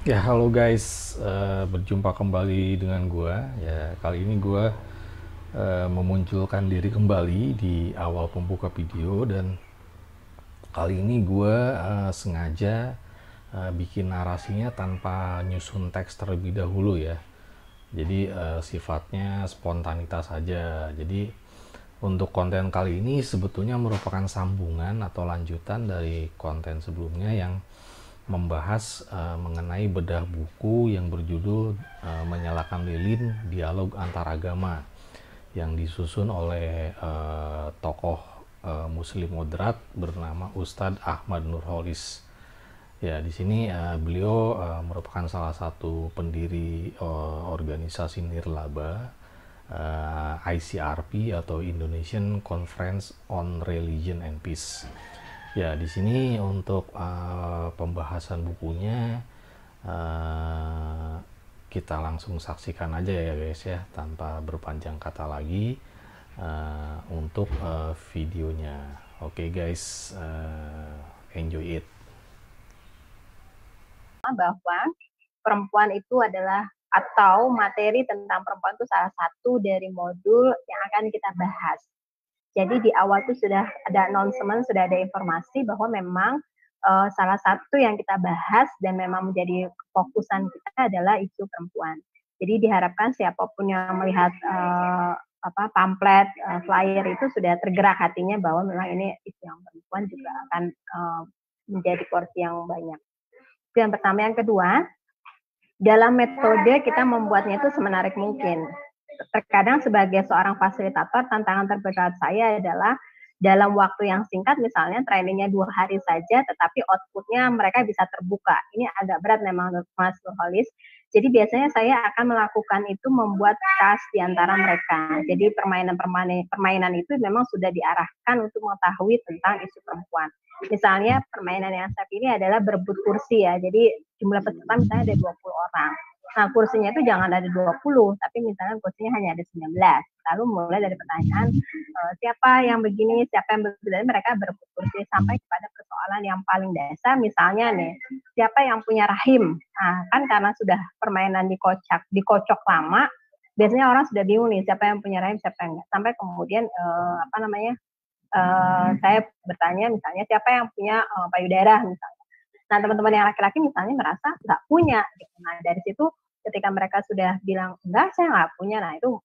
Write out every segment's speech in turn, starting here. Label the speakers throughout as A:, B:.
A: Ya, halo guys, berjumpa kembali dengan gua. Ya, kali ini gua memunculkan diri kembali di awal pembuka video dan kali ini gua sengaja bikin narasinya tanpa nyusun teks terlebih dahulu ya. Jadi sifatnya spontanitas saja. Jadi untuk konten kali ini sebetulnya merupakan sambungan atau lanjutan dari konten sebelumnya yang membahas mengenai bedah buku yang berjudul Menyalakan Lilin Dialog Antaragama yang disusun oleh tokoh Muslim moderat bernama Ustadz Ahmad Nurholis. Ya, di sini beliau merupakan salah satu pendiri organisasi Nirlaba, ICRP atau Indonesian Conference on Religion and Peace. Ya, di sini untuk pembahasan bukunya uh, kita langsung saksikan aja ya guys ya, tanpa berpanjang kata lagi untuk videonya. Oke guys, enjoy it.
B: Bahwa perempuan itu adalah atau materi tentang perempuan itu salah satu dari modul yang akan kita bahas. Jadi di awal itu sudah ada announcement, sudah ada informasi bahwa memang salah satu yang kita bahas dan memang menjadi fokusan kita adalah isu perempuan. Jadi diharapkan siapapun yang melihat pamflet, flyer itu sudah tergerak hatinya bahwa memang ini isu yang perempuan juga akan menjadi porsi yang banyak. Itu yang pertama. Yang kedua, dalam metode kita membuatnya itu semenarik mungkin. Terkadang sebagai seorang fasilitator, tantangan terberat saya adalah dalam waktu yang singkat, misalnya trainingnya 2 hari saja, tetapi outputnya mereka bisa terbuka. Ini agak berat memang Mas Nurholis. Jadi biasanya saya akan melakukan itu membuat task di antara mereka. Jadi permainan itu memang sudah diarahkan untuk mengetahui tentang isu perempuan. Misalnya permainan yang saya pilih adalah berebut kursi ya. Jadi jumlah peserta misalnya ada 20 orang. Nah, kursinya itu jangan ada 20, tapi misalnya kursinya hanya ada 19. Lalu mulai dari pertanyaan, siapa yang begini, siapa yang begini, mereka berebut kursi sampai kepada persoalan yang paling dasar, misalnya nih, siapa yang punya rahim? Nah, kan karena sudah permainan dikocok lama, biasanya orang sudah bingung nih, siapa yang punya rahim, siapa yang enggak. Sampai kemudian, saya bertanya misalnya, siapa yang punya payudara misalnya. Nah, teman-teman yang laki-laki misalnya merasa nggak punya. Gitu. Nah, dari situ ketika mereka sudah bilang, enggak, saya nggak punya. Nah, itu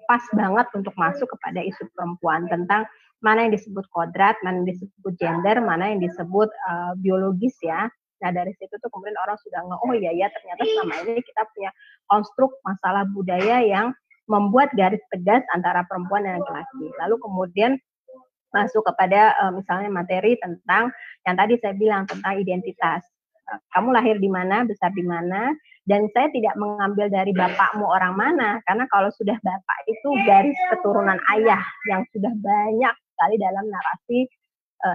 B: pas banget untuk masuk kepada isu perempuan tentang mana yang disebut kodrat, mana yang disebut gender, mana yang disebut biologis ya. Nah, dari situ tuh kemudian orang sudah oh iya ya, ternyata selama ini kita punya konstruk masalah budaya yang membuat garis tegas antara perempuan dan laki-laki. Lalu kemudian masuk kepada misalnya materi tentang yang tadi saya bilang tentang identitas. Kamu lahir di mana, besar di mana, dan saya tidak mengambil dari bapakmu orang mana, karena kalau sudah bapak itu garis keturunan ayah yang sudah banyak sekali dalam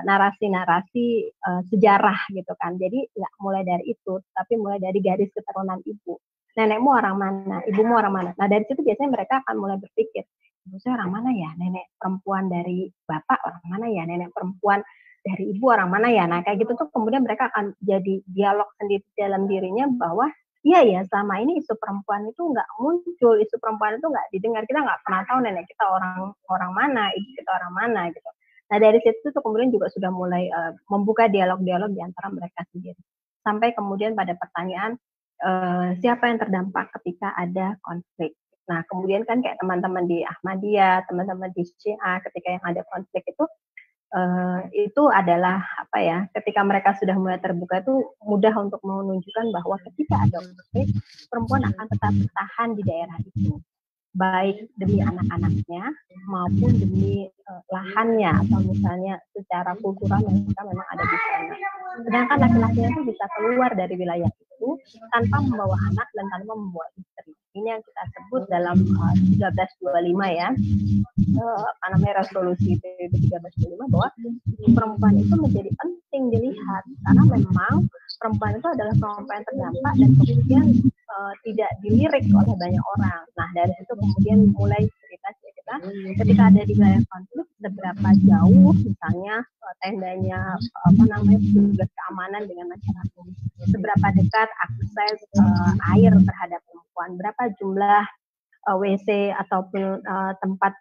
B: narasi sejarah gitu kan. Jadi nggak mulai dari itu, tapi mulai dari garis keturunan ibu. Nenekmu orang mana, ibumu orang mana. Nah dari situ biasanya mereka akan mulai berpikir, ibu saya orang mana ya, nenek perempuan dari bapak orang mana ya, nenek perempuan dari ibu orang mana ya. Nah kayak gitu tuh kemudian mereka akan jadi dialog sendiri dalam dirinya bahwa iya ya selama ini isu perempuan itu nggak muncul, isu perempuan itu nggak didengar, kita nggak pernah tahu nenek kita orang mana, ibu kita orang mana gitu. Nah dari situ tuh kemudian juga sudah mulai membuka dialog-dialog di antara mereka sendiri. Sampai kemudian pada pertanyaan siapa yang terdampak ketika ada konflik. Nah kemudian kan kayak teman-teman di Ahmadiyah, teman-teman di Syiah ketika yang ada konflik itu adalah apa ya, ketika mereka sudah mulai terbuka itu mudah untuk menunjukkan bahwa ketika ada konflik, perempuan akan tetap bertahan di daerah itu, baik demi anak-anaknya maupun demi lahannya atau misalnya secara kultural mereka memang ada di sana. Sedangkan laki-lakinya itu bisa keluar dari wilayah itu tanpa membawa anak dan tanpa membawa istri. Ini yang kita sebut dalam 1325 ya, resolusi PBB 1325 bahwa perempuan itu menjadi penting dilihat karena memang perempuan itu adalah perempuan yang terdampak dan kemudian tidak dilirik oleh banyak orang. Nah dari situ kemudian mulai cerita kita ketika ada di wilayah konflik, seberapa jauh misalnya tendanya petugas keamanan dengan masyarakat, seberapa dekat akses air terhadap perempuan, berapa jumlah WC ataupun tempat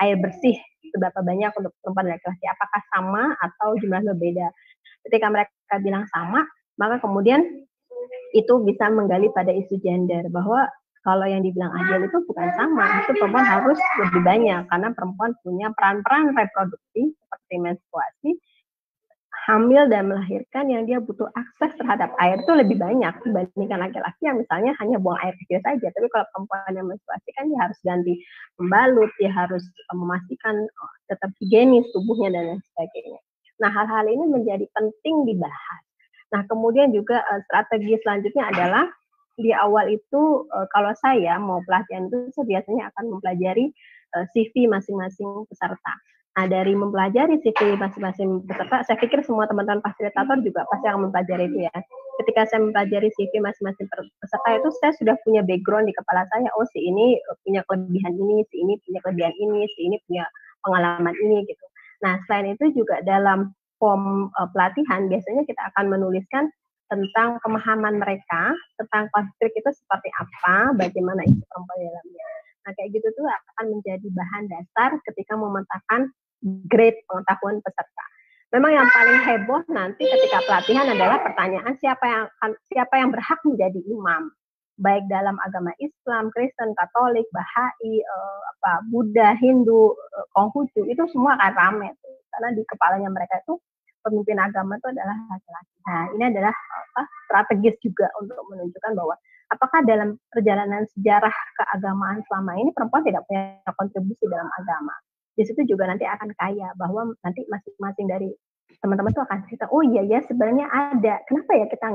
B: air bersih, seberapa banyak untuk perempuan dan laki-laki, apakah sama atau jumlah berbeda. Ketika mereka bilang sama, maka kemudian itu bisa menggali pada isu gender, bahwa kalau yang dibilang adil itu bukan sama, itu perempuan harus lebih banyak, karena perempuan punya peran-peran reproduksi seperti menstruasi, hamil dan melahirkan, yang dia butuh akses terhadap air itu lebih banyak dibandingkan laki-laki yang misalnya hanya buang air kecil saja. Tapi kalau perempuan yang menstruasi kan dia harus ganti pembalut, dia harus memastikan tetap higienis tubuhnya dan lain sebagainya. Nah, hal-hal ini menjadi penting dibahas. Nah, kemudian juga strategi selanjutnya adalah di awal itu kalau saya mau pelatihan itu saya biasanya akan mempelajari CV masing-masing peserta. Nah, dari mempelajari CV masing-masing peserta, saya pikir semua teman-teman fasilitator juga pasti akan mempelajari itu ya. Ketika saya mempelajari CV masing-masing peserta itu, saya sudah punya background di kepala saya. Oh, si ini punya kelebihan ini, si ini punya kelebihan ini, si ini punya pengalaman ini gitu. Nah, selain itu juga dalam form pelatihan biasanya kita akan menuliskan tentang pemahaman mereka tentang konflik itu seperti apa, bagaimana isu perempuan di dalamnya. Nah, kayak gitu tuh akan menjadi bahan dasar ketika memetakan grade pengetahuan peserta. Memang yang paling heboh nanti ketika pelatihan adalah pertanyaan siapa yang berhak menjadi imam, baik dalam agama Islam, Kristen, Katolik, Bahai, Buddha, Hindu, Konghucu, itu semua akan ramai karena di kepalanya mereka itu pemimpin agama itu adalah laki-laki. Nah, ini adalah strategis juga untuk menunjukkan bahwa apakah dalam perjalanan sejarah keagamaan selama ini perempuan tidak punya kontribusi dalam agama. Di situ juga nanti akan kaya, bahwa nanti masing-masing dari teman-teman itu akan cerita, oh iya ya sebenarnya ada. Kenapa ya kita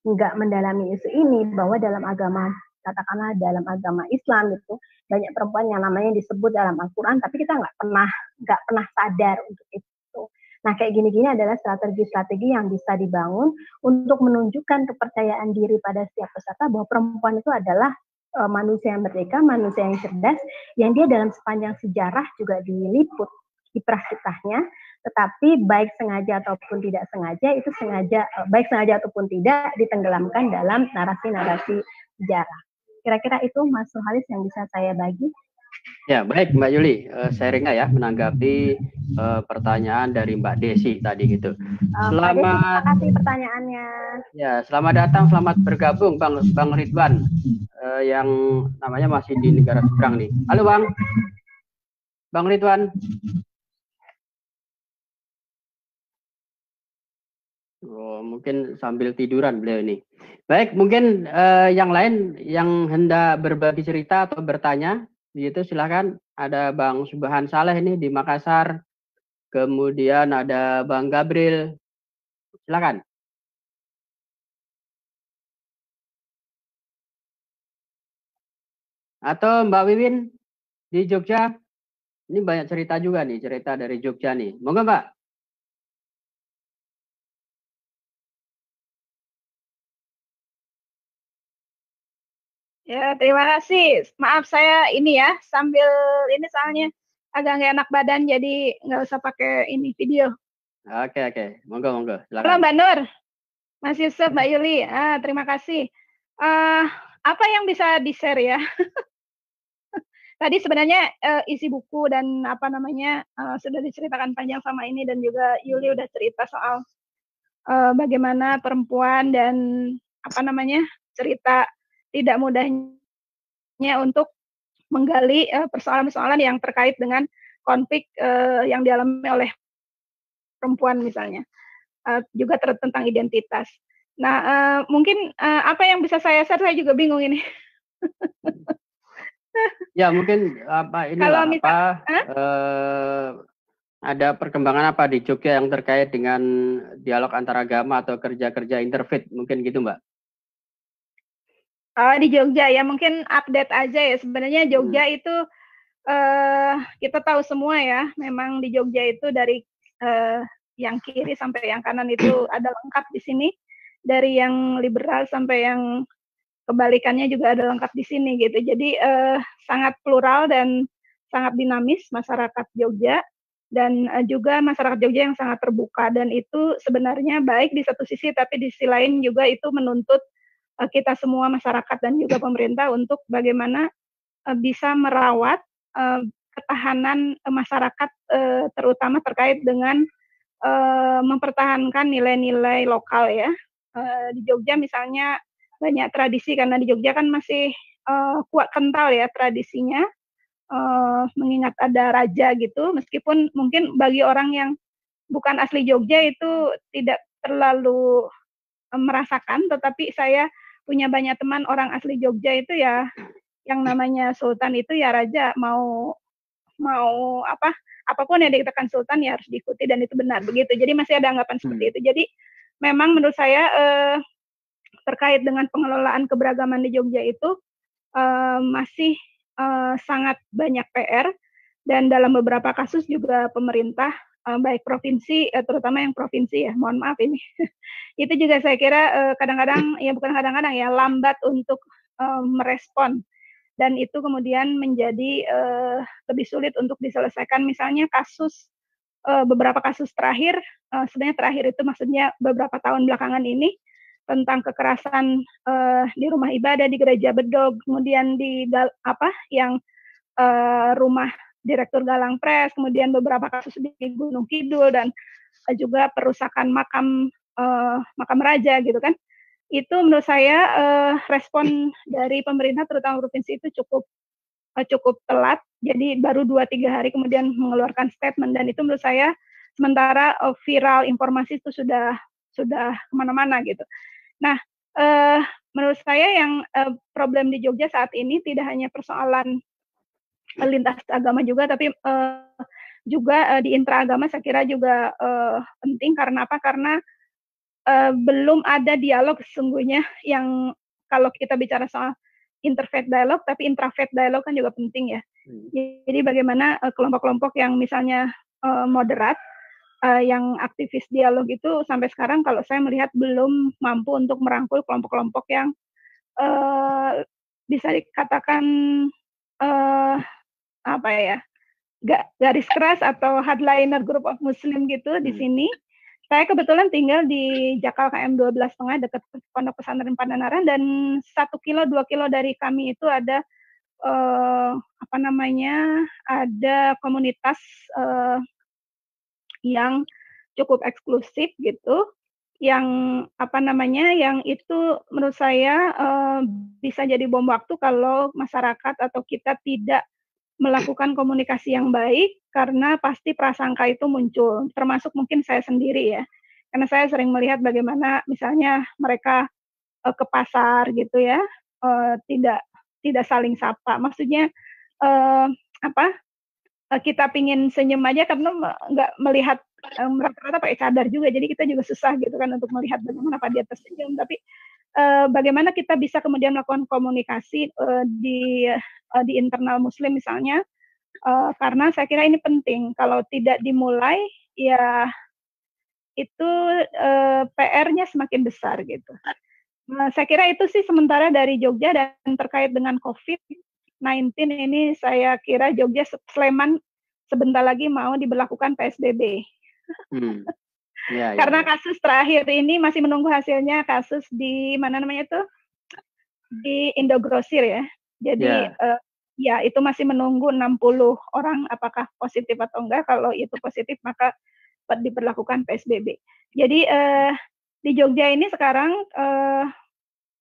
B: nggak mendalami isu ini, bahwa dalam agama, katakanlah dalam agama Islam itu banyak perempuan yang namanya disebut dalam Al-Quran, tapi kita nggak pernah sadar untuk itu. Nah, kayak gini-gini adalah strategi-strategi yang bisa dibangun untuk menunjukkan kepercayaan diri pada setiap peserta bahwa perempuan itu adalah manusia yang merdeka, manusia yang cerdas, yang dia dalam sepanjang sejarah juga diliput kiprah-kiprahnya, tetapi baik sengaja ataupun tidak sengaja, itu baik sengaja ataupun tidak ditenggelamkan dalam narasi-narasi sejarah. Kira-kira itu Mas Suhalis yang bisa saya bagi.
C: Ya, baik Mbak Yuli, sharingnya ya menanggapi pertanyaan dari Mbak Desi tadi gitu.
B: Terima kasih pertanyaannya.
C: Ya, selamat datang, selamat bergabung Bang Ridwan yang namanya masih di negara seberang nih. Halo Bang Ridwan. Oh, mungkin sambil tiduran beliau ini. Baik, mungkin yang lain yang hendak berbagi cerita atau bertanya, gitu silakan. Ada Bang Subhan Saleh ini di Makassar, kemudian ada Bang Gabriel, silakan. Atau Mbak Wiwin di Jogja, ini banyak cerita juga nih, cerita dari Jogja nih. Monggo Mbak.
D: Ya, terima kasih. Maaf saya ini ya, sambil ini soalnya agak nggak enak badan, jadi nggak usah pakai ini video.
C: Oke. Monggo. Silakan.
D: Halo Mbak Nur, Mas Yusuf, Mbak Yuli. Terima kasih. Apa yang bisa di-share ya? Tadi sebenarnya isi buku dan sudah diceritakan panjang sama ini, dan juga Yuli udah cerita soal bagaimana perempuan dan cerita tidak mudahnya untuk menggali persoalan-persoalan yang terkait dengan konflik yang dialami oleh perempuan misalnya, juga tentang identitas. Nah, mungkin apa yang bisa saya share, saya juga bingung ini.
C: Ya, mungkin ada perkembangan apa di Jogja yang terkait dengan dialog antaragama atau kerja-kerja interfaith, mungkin gitu Mbak?
D: Di Jogja ya, mungkin update aja ya. Sebenarnya Jogja itu kita tahu semua ya, memang di Jogja itu dari yang kiri sampai yang kanan itu ada lengkap di sini. Dari yang liberal sampai yang kebalikannya juga ada lengkap di sini gitu. Jadi sangat plural dan sangat dinamis masyarakat Jogja, dan juga masyarakat Jogja yang sangat terbuka, dan itu sebenarnya baik di satu sisi, tapi di sisi lain juga itu menuntut kita semua masyarakat dan juga pemerintah untuk bagaimana bisa merawat ketahanan masyarakat, terutama terkait dengan mempertahankan nilai-nilai lokal ya. Di Jogja misalnya banyak tradisi, karena di Jogja kan masih kuat kental ya tradisinya, mengingat ada raja gitu, meskipun mungkin bagi orang yang bukan asli Jogja itu tidak terlalu merasakan, tetapi saya punya banyak teman orang asli Jogja itu ya, yang namanya sultan itu ya raja, mau apa, apapun yang dikatakan sultan ya harus diikuti, dan itu benar begitu. Jadi masih ada anggapan seperti itu. Jadi memang menurut saya terkait dengan pengelolaan keberagaman di Jogja itu masih sangat banyak PR, dan dalam beberapa kasus juga pemerintah baik provinsi, terutama yang provinsi ya, mohon maaf ini, itu juga saya kira kadang-kadang ya, bukan kadang-kadang ya, lambat untuk merespon, dan itu kemudian menjadi lebih sulit untuk diselesaikan. Misalnya kasus beberapa kasus terakhir, sebenarnya terakhir itu maksudnya beberapa tahun belakangan ini, tentang kekerasan di rumah ibadah di Gereja Bedog, kemudian di yang rumah Direktur Galang Pres, kemudian beberapa kasus di Gunung Kidul, dan juga perusakan makam raja gitu kan. Itu menurut saya respon dari pemerintah terutama provinsi itu cukup telat. Jadi baru 2-3 hari kemudian mengeluarkan statement, dan itu menurut saya sementara viral informasi itu sudah kemana-mana gitu. Nah, menurut saya yang problem di Jogja saat ini tidak hanya persoalan lintas agama juga, tapi juga di intraagama saya kira juga penting. Karena apa? Karena belum ada dialog sesungguhnya, yang kalau kita bicara soal interfaith dialog, tapi intrafaith dialog kan juga penting ya. Jadi bagaimana kelompok-kelompok yang misalnya moderat, yang aktivis dialog itu sampai sekarang kalau saya melihat belum mampu untuk merangkul kelompok-kelompok yang bisa dikatakan apa ya, garis keras atau hardliner group of Muslim gitu di sini. Saya kebetulan tinggal di Jakal KM 12,5 dekat Pondok Pesantren Pandanaran, dan 1 kilo 2 kilo dari kami itu ada ada komunitas yang cukup eksklusif gitu, yang yang itu menurut saya bisa jadi bom waktu kalau masyarakat atau kita tidak melakukan komunikasi yang baik, karena pasti prasangka itu muncul, termasuk mungkin saya sendiri ya, karena saya sering melihat bagaimana misalnya mereka ke pasar gitu ya, tidak saling sapa, maksudnya kita pingin senyum aja karena nggak melihat, rata-rata pakai cadar juga, jadi kita juga susah gitu kan untuk melihat bagaimana dia tersenyum. Tapi bagaimana kita bisa kemudian melakukan komunikasi di internal Muslim misalnya, karena saya kira ini penting. Kalau tidak dimulai, ya itu PR-nya semakin besar gitu. Saya kira itu sih sementara dari Jogja. Dan terkait dengan COVID-19 ini, saya kira Jogja, Sleman sebentar lagi mau diberlakukan PSBB. Karena kasus terakhir ini masih menunggu hasilnya, kasus di mana namanya itu, di Indogrosir ya. Jadi ya itu masih menunggu 60 orang apakah positif atau enggak. Kalau itu positif maka diberlakukan PSBB. Jadi di Jogja ini sekarang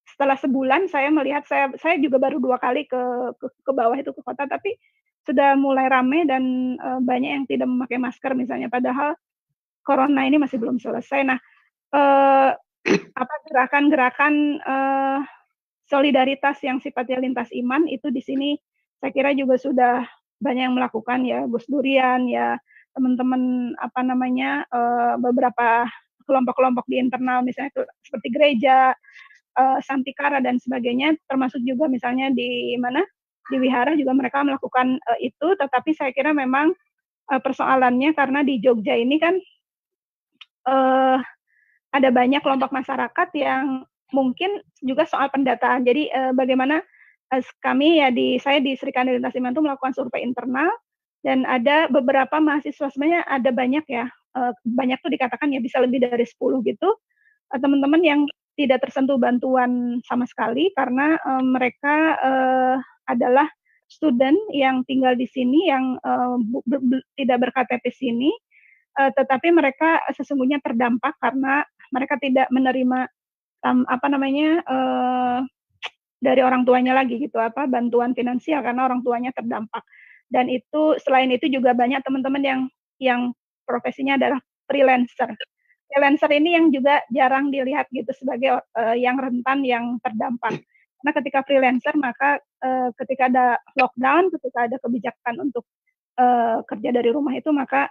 D: setelah sebulan saya melihat, saya juga baru 2 kali ke bawah itu ke kota, tapi sudah mulai ramai dan banyak yang tidak memakai masker misalnya, padahal corona ini masih belum selesai. Nah, gerakan-gerakan solidaritas yang sifatnya lintas iman itu di sini saya kira juga sudah banyak yang melakukan ya, Gus Durian ya, teman-teman beberapa kelompok-kelompok di internal misalnya seperti gereja, Santikara dan sebagainya, termasuk juga misalnya di Wihara juga mereka melakukan itu. Tetapi saya kira memang persoalannya karena di Jogja ini kan ada banyak kelompok masyarakat yang mungkin juga soal pendataan. Jadi bagaimana kami ya saya di Sri Kandi Lintas Iman itu melakukan survei internal, dan ada beberapa mahasiswa, sebenarnya ada banyak ya, banyak tuh dikatakan ya bisa lebih dari 10 gitu, teman-teman yang tidak tersentuh bantuan sama sekali karena mereka adalah student yang tinggal di sini, yang tidak ber-KTP sini, tetapi mereka sesungguhnya terdampak karena mereka tidak menerima dari orang tuanya lagi gitu, bantuan finansial karena orang tuanya terdampak. Dan itu selain itu juga banyak teman-teman yang profesinya adalah freelancer. Freelancer ini yang juga jarang dilihat gitu sebagai yang rentan, yang terdampak. Karena ketika freelancer, maka ketika ada lockdown, ketika ada kebijakan untuk kerja dari rumah itu, maka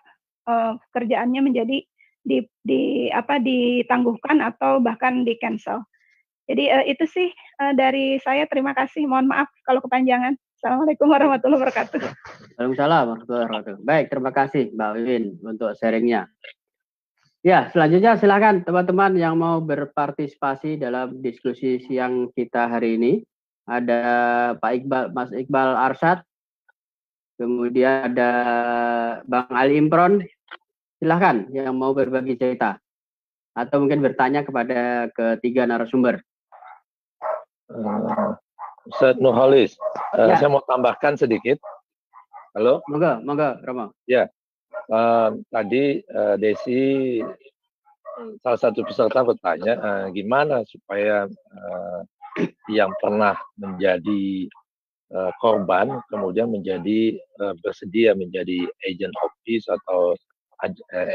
D: kerjaannya menjadi ditangguhkan atau bahkan di cancel. Jadi itu sih dari saya. Terima kasih. Mohon maaf kalau kepanjangan. Assalamualaikum warahmatullahi wabarakatuh.
C: Waalaikumsalam warahmatullahi wabarakatuh. Baik, terima kasih Mbak Wiwin untuk sharingnya. Ya, selanjutnya silakan teman-teman yang mau berpartisipasi dalam diskusi siang kita hari ini. Ada Pak Iqbal, Mas Iqbal Arsyad, kemudian ada Bang Ali Imron. Silahkan yang mau berbagi cerita atau mungkin bertanya kepada ketiga narasumber.
E: Ustaz Nurholis,
C: Ya.
E: saya mau tambahkan sedikit. Halo?
C: Monggo, Romo.
E: Ya, tadi Desi, salah satu peserta bertanya, gimana supaya yang pernah menjadi korban kemudian menjadi bersedia menjadi agent of peace atau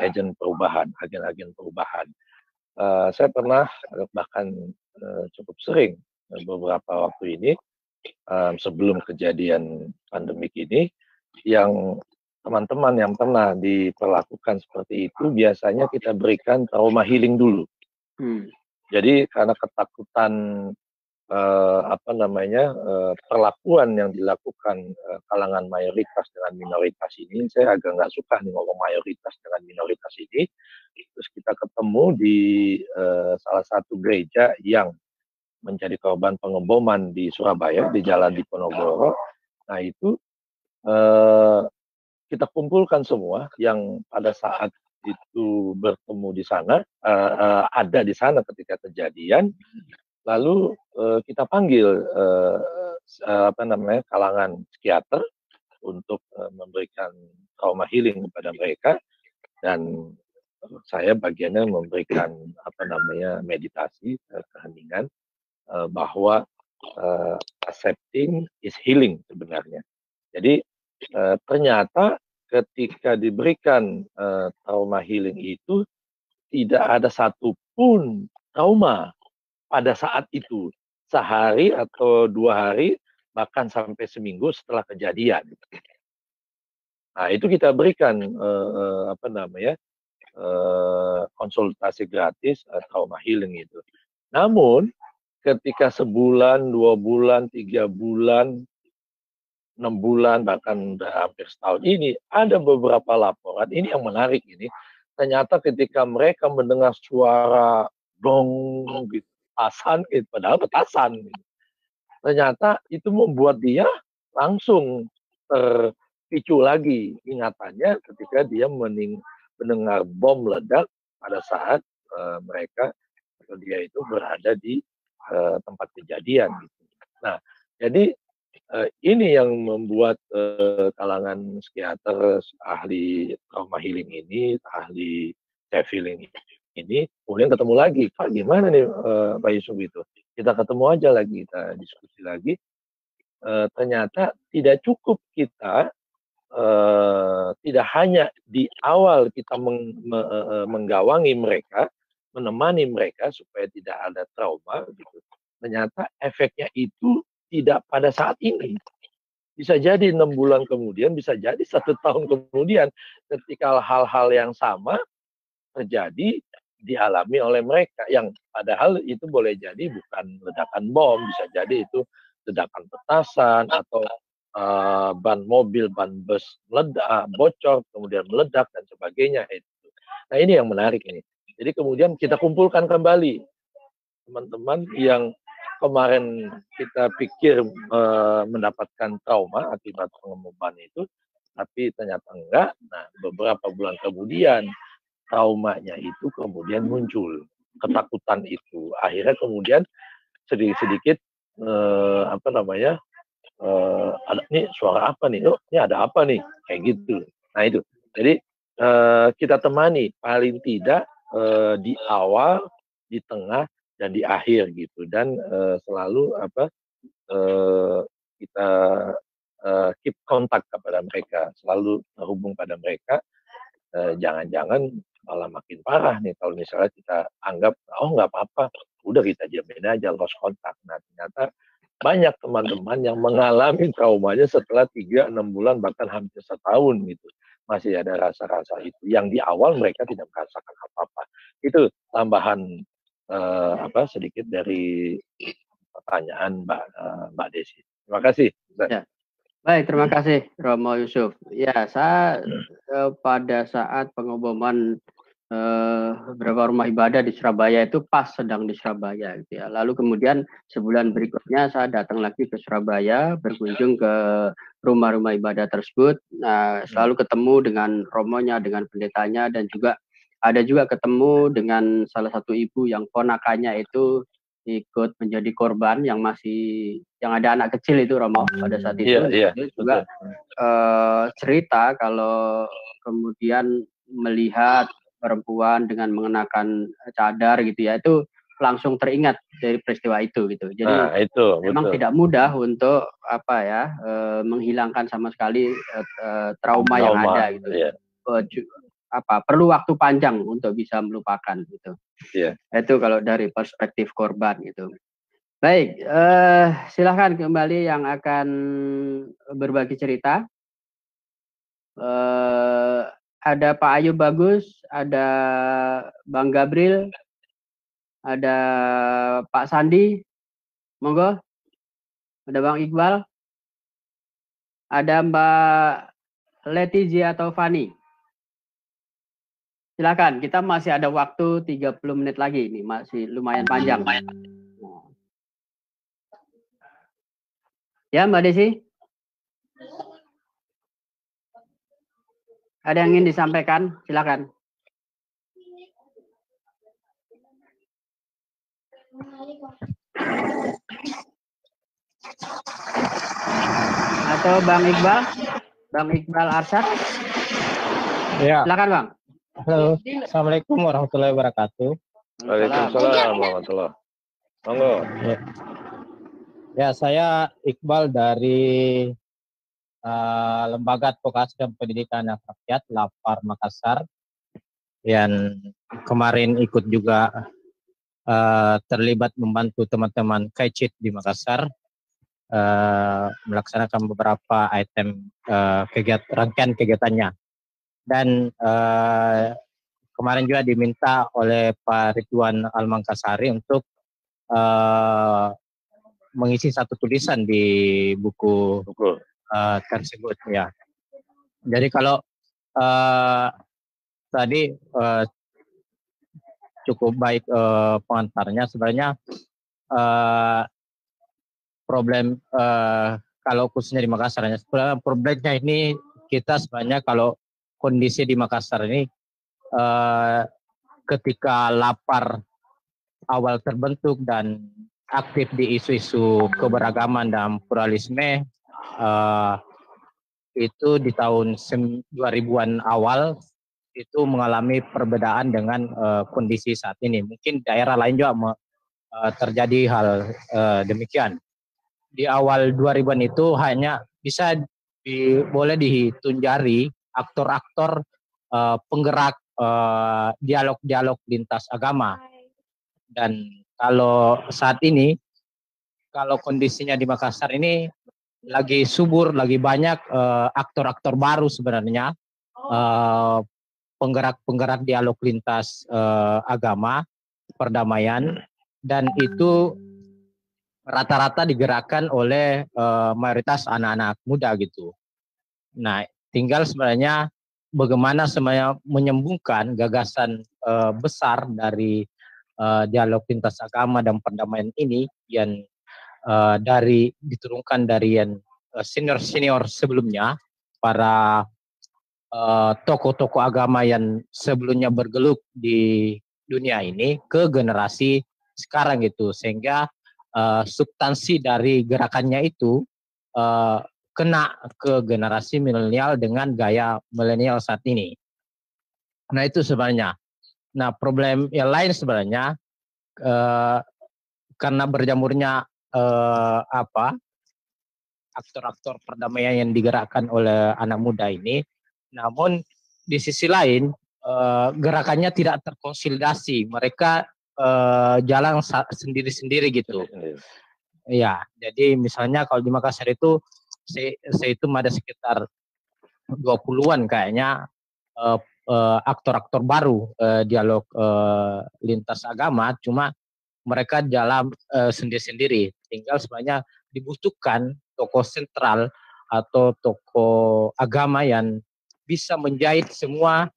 E: agen perubahan, agen-agen perubahan. Saya pernah bahkan cukup sering beberapa waktu ini sebelum kejadian pandemik ini, yang teman-teman yang pernah diperlakukan seperti itu biasanya kita berikan trauma healing dulu. Jadi karena ketakutan perlakuan yang dilakukan kalangan mayoritas dengan minoritas ini, saya agak nggak suka nih ngomong mayoritas dengan minoritas ini. Terus kita ketemu di salah satu gereja yang menjadi korban pengeboman di Surabaya, di Jalan Diponegoro. Nah itu kita kumpulkan semua yang pada saat itu bertemu di sana, ada di sana ketika kejadian. Lalu kita panggil kalangan psikiater untuk memberikan trauma healing kepada mereka, dan saya bagiannya memberikan meditasi, keheningan, bahwa accepting is healing sebenarnya. Jadi ternyata ketika diberikan trauma healing itu tidak ada satupun trauma pada saat itu, sehari atau 2 hari, bahkan sampai seminggu setelah kejadian. Nah itu kita berikan konsultasi gratis trauma healing itu. Namun ketika sebulan, 2 bulan, 3 bulan, 6 bulan, bahkan hampir setahun ini, ada beberapa laporan, ini yang menarik ini, ternyata ketika mereka mendengar suara dong gitu, petasan, padahal petasan, gitu, ternyata itu membuat dia langsung terpicu lagi ingatannya ketika dia mendengar bom meledak pada saat mereka atau dia itu berada di tempat kejadian. Gitu. Nah, jadi ini yang membuat kalangan psikiater, ahli trauma healing ini, ahli self healing ini, kemudian ketemu lagi, Pak gimana nih Pak Yusuf itu? Kita ketemu aja lagi, kita diskusi lagi. Ternyata tidak cukup kita, tidak hanya di awal kita menggawangi mereka, menemani mereka supaya tidak ada trauma, gitu. Ternyata efeknya itu tidak pada saat ini. Bisa jadi 6 bulan kemudian, bisa jadi 1 tahun kemudian, ketika hal-hal yang sama terjadi, dialami oleh mereka, yang padahal itu boleh jadi bukan ledakan bom, bisa jadi itu ledakan petasan atau ban mobil, ban bus meledak, bocor, kemudian meledak dan sebagainya itu. Nah ini yang menarik ini. Jadi kemudian kita kumpulkan kembali teman-teman yang kemarin kita pikir mendapatkan trauma akibat pengumuman itu, tapi ternyata enggak. Nah, beberapa bulan kemudian traumanya itu kemudian muncul, ketakutan itu. Akhirnya kemudian sedikit-sedikit ada nih suara apa nih? Oh, ini ada apa nih? Kayak gitu. Nah itu. Jadi kita temani paling tidak di awal, di tengah, dan di akhir gitu. Dan selalu kita keep kontak kepada mereka, selalu terhubung pada mereka. Jangan-jangan malah makin parah nih kalau misalnya kita anggap oh nggak apa-apa, udah kita diamin aja, lost kontak. Nah ternyata banyak teman-teman yang mengalami traumanya setelah 3-6 bulan bahkan hampir setahun gitu, masih ada rasa-rasa itu yang di awal mereka tidak merasakan apa-apa. Itu tambahan sedikit dari pertanyaan Mbak Desi. Terima kasih.
C: Ya. Baik, terima kasih Romo Yusuf. Ya, saya pada saat pengumuman beberapa rumah ibadah di Surabaya itu pas sedang di Surabaya gitu ya. Lalu kemudian sebulan berikutnya saya datang lagi ke Surabaya, berkunjung ke rumah-rumah ibadah tersebut. Nah, selalu ketemu dengan romonya, dengan pendetanya, dan juga ada juga ketemu dengan salah satu ibu yang ponakannya itu ikut menjadi korban yang ada anak kecil itu, Romo, pada saat itu. Itu juga cerita kalau kemudian melihat perempuan dengan mengenakan cadar gitu ya, itu langsung teringat dari peristiwa itu gitu. Jadi memang tidak mudah untuk menghilangkan sama sekali trauma yang ada gitu. Yeah. Perlu waktu panjang untuk bisa melupakan gitu. Yeah. Itu kalau dari perspektif korban gitu. Baik, silahkan kembali yang akan berbagi cerita. Ada Pak Ayub Bagus, ada Bang Gabriel, ada Pak Sandi, monggo. Ada Bang Iqbal, ada Mbak Letizia atau Fani. Silakan, kita masih ada waktu 30 menit lagi, ini masih lumayan panjang. Ya, Mbak Desi? Ada yang ingin disampaikan? Silakan. Atau Bang Iqbal? Bang Iqbal Arsyad?
F: Ya.
C: Silakan, Bang.
F: Halo, Assalamualaikum warahmatullahi wabarakatuh.
E: Waalaikumsalam warahmatullahi wabarakatuh.
F: Ya, saya Iqbal dari Lembaga Advokasi dan Pendidikan Anak Rakyat Lapar Makassar, yang kemarin ikut juga terlibat membantu teman-teman KAICIT di Makassar melaksanakan beberapa item rangkaian kegiatannya. Dan kemarin juga diminta oleh Pak Ridwan Al-Mangkasari untuk mengisi satu tulisan di buku tersebut ya. Jadi kalau tadi cukup baik pengantarnya, sebenarnya problem kalau khususnya di Makassar, sebenarnya problemnya ini kita sebenarnya kalau kondisi di Makassar ini ketika lapar awal terbentuk dan aktif di isu-isu keberagaman dan pluralisme, itu di tahun 2000-an awal itu mengalami perbedaan dengan kondisi saat ini. Mungkin daerah lain juga terjadi hal demikian. Di awal 2000-an itu hanya bisa boleh dihitung jari aktor-aktor penggerak dialog-dialog lintas agama. Dan kalau saat ini, kalau kondisinya di Makassar ini lagi subur, lagi banyak aktor-aktor baru sebenarnya, penggerak-penggerak dialog lintas agama, perdamaian, dan itu rata-rata digerakkan oleh mayoritas anak-anak muda gitu. Nah, tinggal sebenarnya bagaimana sebenarnya menyambungkan gagasan besar dari dialog lintas agama dan perdamaian ini yang diturunkan dari yang senior sebelumnya, para tokoh-tokoh agama yang sebelumnya bergelut di dunia ini ke generasi sekarang gitu, sehingga substansi dari gerakannya itu kena ke generasi milenial dengan gaya milenial saat ini. Nah itu sebenarnya. Nah problem yang lain sebenarnya karena berjamurnya aktor-aktor perdamaian yang digerakkan oleh anak muda ini, namun di sisi lain gerakannya tidak terkonsolidasi, mereka jalan sendiri-sendiri gitu. Ya, jadi misalnya kalau di Makassar itu saya itu ada sekitar 20-an kayaknya aktor-aktor baru dialog lintas agama, cuma mereka jalan sendiri-sendiri. Tinggal sebenarnya dibutuhkan tokoh sentral atau tokoh agama yang bisa menjahit semua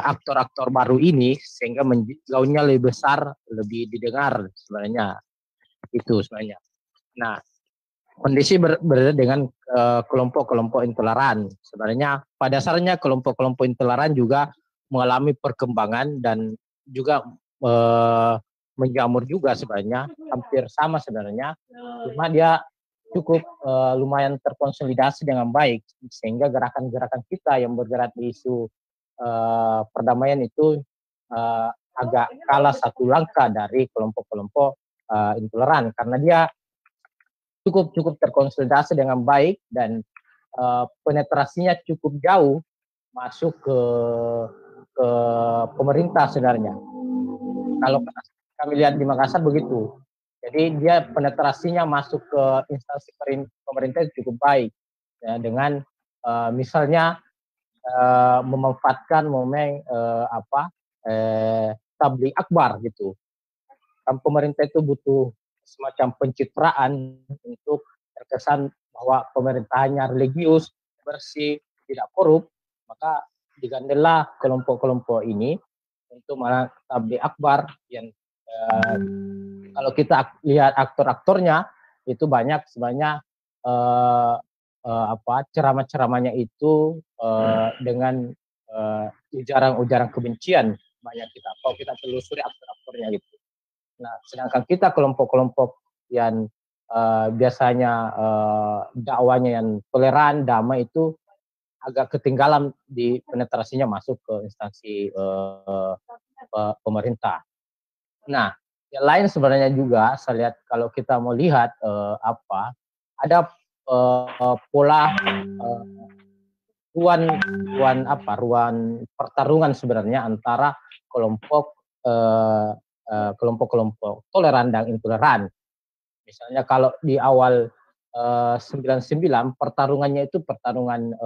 F: aktor-aktor baru ini sehingga gaunnya lebih besar, lebih didengar sebenarnya. Itu sebenarnya. Nah, kondisi berbeda dengan kelompok-kelompok intoleran. Sebenarnya pada dasarnya kelompok-kelompok intoleran juga mengalami perkembangan dan juga menjamur juga sebenarnya, hampir sama sebenarnya. Cuma dia cukup lumayan terkonsolidasi dengan baik, sehingga gerakan-gerakan kita yang bergerak di isu perdamaian itu agak kalah satu langkah dari kelompok-kelompok intoleran, karena dia cukup terkonsolidasi dengan baik dan penetrasinya cukup jauh masuk ke pemerintah sebenarnya. Kalau kami lihat di Makassar begitu. Jadi dia penetrasinya masuk ke instansi pemerintah cukup baik ya, dengan misalnya memanfaatkan momen tabligh akbar gitu. Kan pemerintah itu butuh semacam pencitraan untuk terkesan bahwa pemerintahannya religius, bersih, tidak korup, maka digandelah kelompok-kelompok ini untuk tabligh akbar yang kalau kita lihat aktor-aktornya itu banyak sebenarnya ceramah-ceramahnya itu dengan ujaran-ujaran kebencian banyak kita. Kalau kita telusuri aktor-aktornya gitu. Nah, sedangkan kita kelompok-kelompok yang biasanya dakwanya yang toleran, damai itu agak ketinggalan di penetrasinya masuk ke instansi pemerintah. Nah, yang lain sebenarnya juga saya lihat kalau kita mau lihat ada pola ruang pertarungan sebenarnya antara kelompok-kelompok toleran dan intoleran. Misalnya kalau di awal 99 pertarungannya itu pertarungan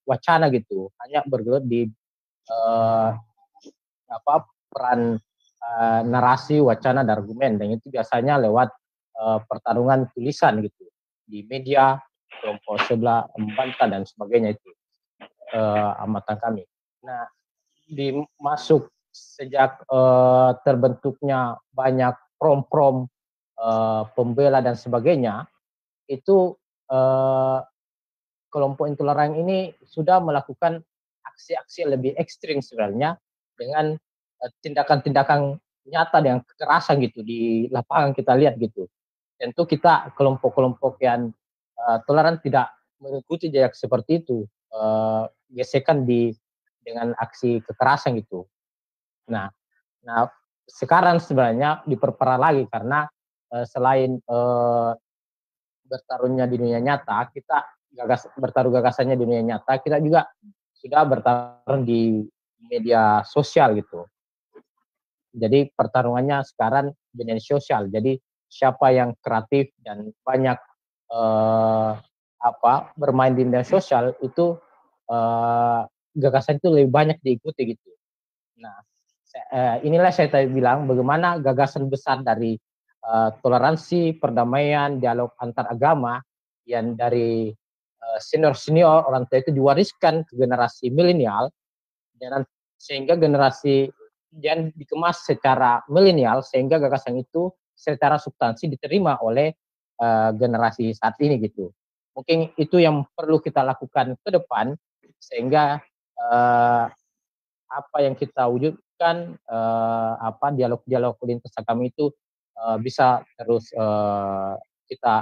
F: wacana gitu, hanya bergelut di peran narasi, wacana, dan argumen, dan itu biasanya lewat pertarungan tulisan gitu di media, kelompok sebelah membantah dan sebagainya itu amatan kami. Nah, masuk sejak terbentuknya banyak prom-prom pembela dan sebagainya, itu kelompok intoleran ini sudah melakukan aksi-aksi lebih ekstrim sebenarnya dengan tindakan-tindakan nyata dengan kekerasan gitu di lapangan kita lihat gitu. Tentu kita kelompok-kelompok yang toleran tidak mengikuti jejak seperti itu, gesekan dengan aksi kekerasan gitu. Nah sekarang sebenarnya diperparah lagi karena selain bertaruhnya di dunia nyata, kita bertaruh gagasannya di dunia nyata, kita juga sudah bertarung di media sosial gitu. Jadi pertarungannya sekarang di media sosial. Jadi siapa yang kreatif dan banyak bermain di media sosial itu gagasan itu lebih banyak diikuti gitu. Nah, inilah saya tadi bilang bagaimana gagasan besar dari toleransi, perdamaian, dialog antar agama yang dari senior-senior orang tua itu diwariskan ke generasi milenial, dan sehingga generasi yang dikemas secara milenial sehingga gagasan itu secara substansi diterima oleh generasi saat ini gitu. Mungkin itu yang perlu kita lakukan ke depan sehingga apa yang kita wujudkan, dialog-dialog lintas agama itu bisa terus kita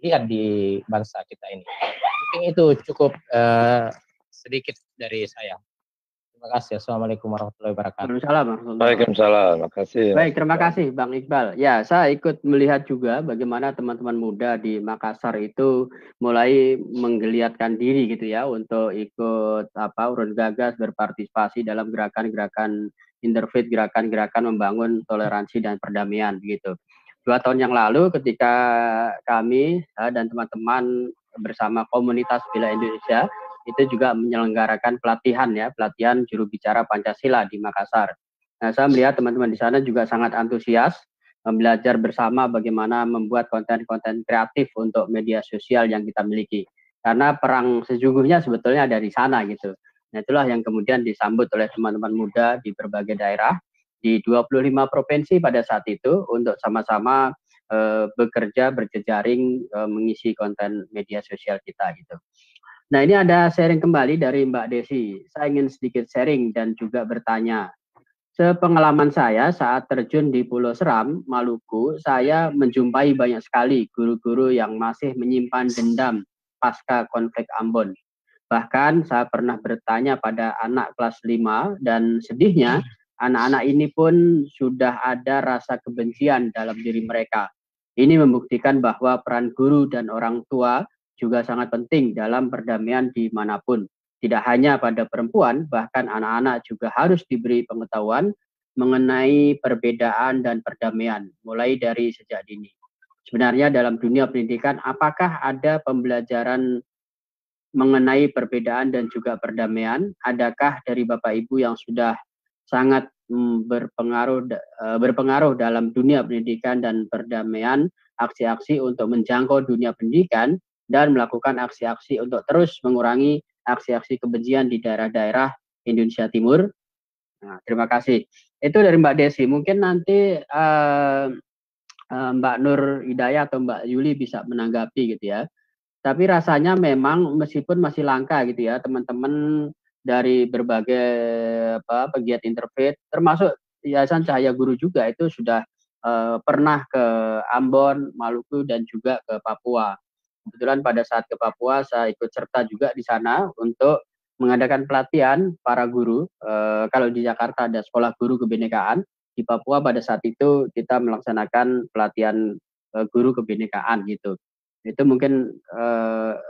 F: lihat di bangsa kita ini. Mungkin itu cukup sedikit dari saya. Terima kasih. Assalamualaikum warahmatullahi wabarakatuh.
E: Waalaikumsalam. Terima kasih.
C: Baik, terima kasih Bang Iqbal. Ya, saya ikut melihat juga bagaimana teman-teman muda di Makassar itu mulai menggeliatkan diri gitu ya untuk ikut urun gagas berpartisipasi dalam gerakan-gerakan interfaith, gerakan-gerakan membangun toleransi dan perdamaian begitu. 2 tahun yang lalu ketika kami dan teman-teman bersama komunitas Bela Indonesia itu juga menyelenggarakan pelatihan juru bicara Pancasila di Makassar. Nah, saya melihat teman-teman di sana juga sangat antusias belajar bersama bagaimana membuat konten-konten kreatif untuk media sosial yang kita miliki. Karena perang sesungguhnya sebetulnya dari sana gitu. Nah, itulah yang kemudian disambut oleh teman-teman muda di berbagai daerah di 25 provinsi pada saat itu untuk sama-sama bekerja berjejaring mengisi konten media sosial kita gitu. Nah, ini ada sharing kembali dari Mbak Desi. Saya ingin sedikit sharing dan juga bertanya. Sepengalaman saya saat terjun di Pulau Seram, Maluku, saya menjumpai banyak sekali guru-guru yang masih menyimpan dendam pasca konflik Ambon. Bahkan saya pernah bertanya pada anak kelas 5 dan sedihnya anak-anak ini pun sudah ada rasa kebencian dalam diri mereka. Ini membuktikan bahwa peran guru dan orang tua juga sangat penting dalam perdamaian dimanapun. Tidak hanya pada perempuan, bahkan anak-anak juga harus diberi pengetahuan mengenai perbedaan dan perdamaian, mulai dari sejak dini. Sebenarnya dalam dunia pendidikan, apakah ada pembelajaran mengenai perbedaan dan juga perdamaian? Adakah dari Bapak Ibu yang sudah sangat berpengaruh dalam dunia pendidikan dan perdamaian, aksi-aksi untuk menjangkau dunia pendidikan, dan melakukan aksi-aksi untuk terus mengurangi aksi-aksi kebencian di daerah-daerah Indonesia Timur. Nah, terima kasih. Itu dari Mbak Desi. Mungkin nanti Mbak Nur Hidayah atau Mbak Yuli bisa menanggapi gitu ya. Tapi rasanya memang meskipun masih langka gitu ya, teman-teman dari berbagai pegiat interfaith, termasuk Yayasan Cahaya Guru juga itu sudah pernah ke Ambon, Maluku, dan juga ke Papua. Kebetulan pada saat ke Papua saya ikut serta juga di sana untuk mengadakan pelatihan para guru. Kalau di Jakarta ada sekolah guru kebinekaan, di Papua pada saat itu kita melaksanakan pelatihan guru kebinekaan gitu. Itu mungkin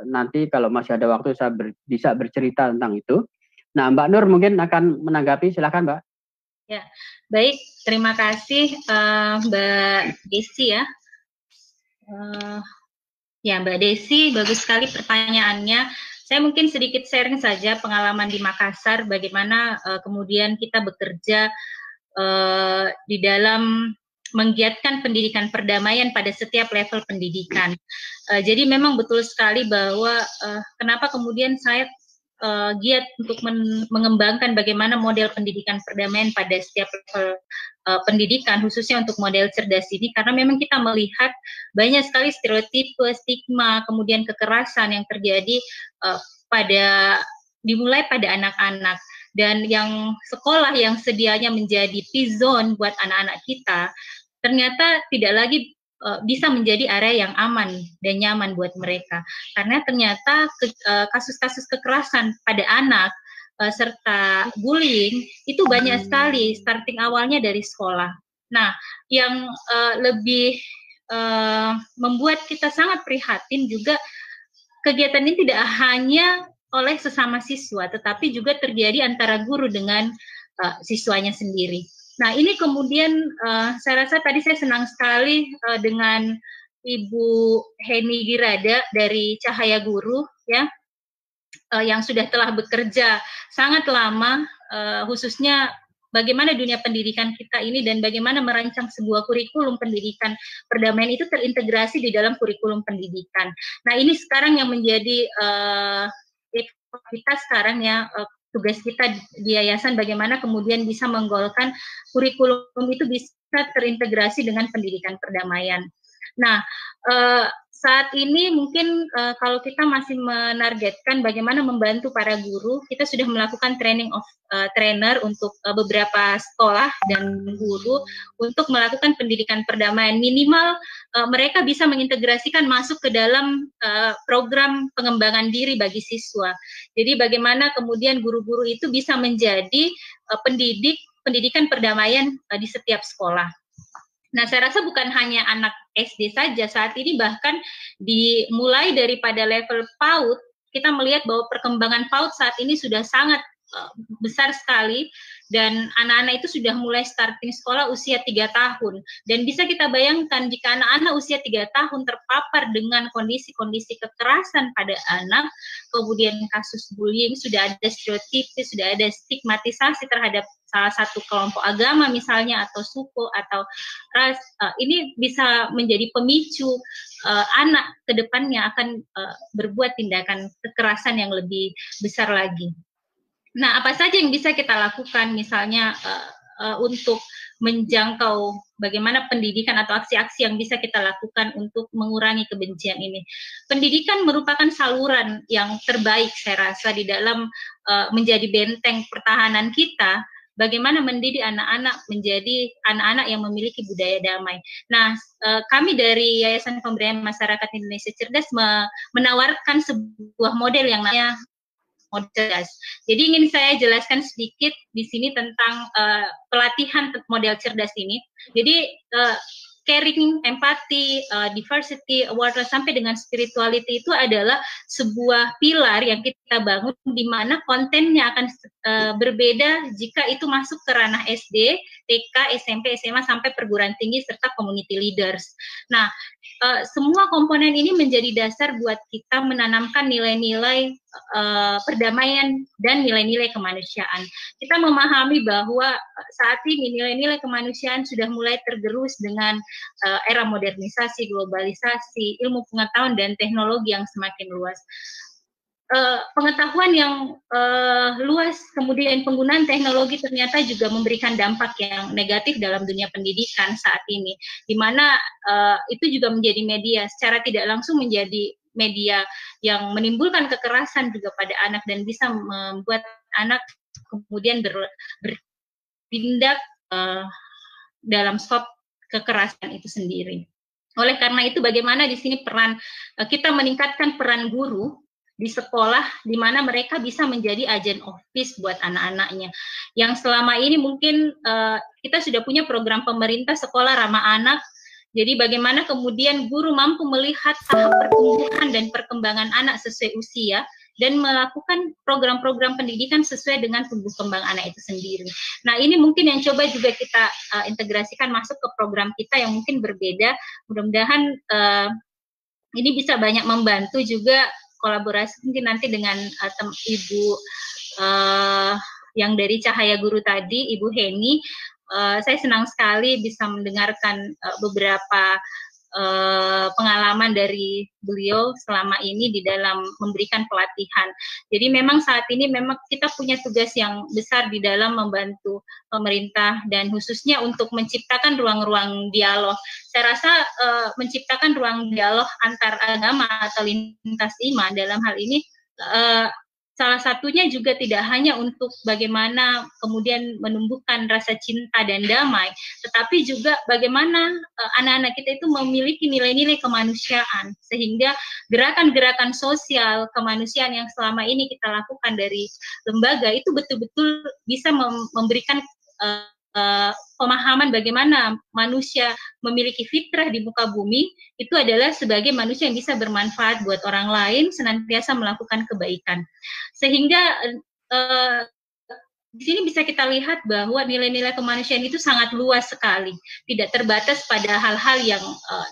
C: nanti kalau masih ada waktu saya bisa bercerita tentang itu. Nah, Mbak Nur mungkin akan menanggapi, silakan Mbak.
G: Ya, baik, terima kasih Mbak Desi ya. Ya, Mbak Desi, bagus sekali pertanyaannya. Saya mungkin sedikit sharing saja pengalaman di Makassar, bagaimana kemudian kita bekerja di dalam menggiatkan pendidikan perdamaian pada setiap level pendidikan. Jadi memang betul sekali bahwa kenapa kemudian saya giat untuk mengembangkan bagaimana model pendidikan perdamaian pada setiap level pendidikan, khususnya untuk model cerdas ini, karena memang kita melihat banyak sekali stereotipe, stigma, kemudian kekerasan yang terjadi dimulai pada anak-anak. Dan yang sekolah yang sedianya menjadi P-zone buat anak-anak kita, ternyata tidak lagi bisa menjadi area yang aman dan nyaman buat mereka. Karena ternyata kasus-kasus kekerasan pada anak serta bullying itu banyak sekali, starting awalnya dari sekolah. Nah, yang lebih membuat kita sangat prihatin juga, kegiatan ini tidak hanya oleh sesama siswa, tetapi juga terjadi antara guru dengan siswanya sendiri. Nah, ini kemudian saya rasa tadi saya senang sekali dengan Ibu Heni Girada dari Cahaya Guru ya, yang sudah telah bekerja sangat lama, khususnya bagaimana dunia pendidikan kita ini dan bagaimana merancang sebuah kurikulum pendidikan perdamaian itu terintegrasi di dalam kurikulum pendidikan. Nah, ini sekarang yang menjadi kita sekarang ya, tugas kita di yayasan bagaimana kemudian bisa menggolkan kurikulum itu bisa terintegrasi dengan pendidikan perdamaian. Nah, saat ini mungkin kalau kita masih menargetkan bagaimana membantu para guru, kita sudah melakukan training of trainer untuk beberapa sekolah dan guru untuk melakukan pendidikan perdamaian. Minimal mereka bisa mengintegrasikan masuk ke dalam program pengembangan diri bagi siswa. Jadi bagaimana kemudian guru-guru itu bisa menjadi pendidikan perdamaian di setiap sekolah. Nah, saya rasa bukan hanya anak SD saja, saat ini bahkan dimulai daripada level PAUD, kita melihat bahwa perkembangan PAUD saat ini sudah sangat besar sekali, dan anak-anak itu sudah mulai starting sekolah usia 3 tahun. Dan bisa kita bayangkan jika anak-anak usia 3 tahun terpapar dengan kondisi-kondisi kekerasan pada anak, kemudian kasus bullying, sudah ada stereotip, sudah ada stigmatisasi terhadap salah satu kelompok agama misalnya, atau suku, atau ras, ini bisa menjadi pemicu anak ke depannya akan berbuat tindakan kekerasan yang lebih besar lagi. Nah, apa saja yang bisa kita lakukan misalnya untuk menjangkau bagaimana pendidikan atau aksi-aksi yang bisa kita lakukan untuk mengurangi kebencian ini. Pendidikan merupakan saluran yang terbaik saya rasa di dalam menjadi benteng pertahanan kita, bagaimana mendidik anak-anak menjadi anak-anak yang memiliki budaya damai. Nah, kami dari Yayasan Pemberdayaan Masyarakat Indonesia Cerdas menawarkan sebuah model yang namanya model cerdas. Jadi ingin saya jelaskan sedikit di sini tentang pelatihan model cerdas ini. Jadi caring, empati, diversity, awareness sampai dengan spirituality itu adalah sebuah pilar yang kita bangun di mana kontennya akan berbeda jika itu masuk ke ranah SD, TK, SMP, SMA sampai perguruan tinggi serta community leaders. Nah, semua komponen ini menjadi dasar buat kita menanamkan nilai-nilai perdamaian dan nilai-nilai kemanusiaan. Kita memahami bahwa saat ini nilai-nilai kemanusiaan sudah mulai tergerus dengan era modernisasi, globalisasi, ilmu pengetahuan dan teknologi yang semakin luas. Pengetahuan yang luas, kemudian penggunaan teknologi ternyata juga memberikan dampak yang negatif dalam dunia pendidikan saat ini, di mana itu juga menjadi media, secara tidak langsung menjadi media yang menimbulkan kekerasan juga pada anak dan bisa membuat anak kemudian bertindak dalam skop kekerasan itu sendiri. Oleh karena itu, bagaimana di sini peran kita meningkatkan peran guru di sekolah, di mana mereka bisa menjadi agent of peace buat anak-anaknya. Yang selama ini mungkin kita sudah punya program pemerintah sekolah ramah anak. Jadi bagaimana kemudian guru mampu melihat tahap pertumbuhan dan perkembangan anak sesuai usia dan melakukan program-program pendidikan sesuai dengan tumbuh kembang anak itu sendiri. Nah, ini mungkin yang coba juga kita integrasikan masuk ke program kita yang mungkin berbeda. Mudah-mudahan ini bisa banyak membantu juga kolaborasi mungkin nanti dengan Ibu yang dari Cahaya Guru tadi, Ibu Heni. Saya senang sekali bisa mendengarkan beberapa pengalaman dari beliau selama ini di dalam memberikan pelatihan. Jadi memang saat ini memang kita punya tugas yang besar di dalam membantu pemerintah dan khususnya untuk menciptakan ruang-ruang dialog. Saya rasa menciptakan ruang dialog antar agama atau lintas iman dalam hal ini salah satunya juga tidak hanya untuk bagaimana kemudian menumbuhkan rasa cinta dan damai, tetapi juga bagaimana anak-anak kita itu memiliki nilai-nilai kemanusiaan, sehingga gerakan-gerakan sosial kemanusiaan yang selama ini kita lakukan dari lembaga itu betul-betul bisa memberikan pemahaman bagaimana manusia memiliki fitrah di muka bumi, itu adalah sebagai manusia yang bisa bermanfaat buat orang lain, senantiasa melakukan kebaikan. Sehingga di sini bisa kita lihat bahwa nilai-nilai kemanusiaan itu sangat luas sekali, tidak terbatas pada hal-hal yang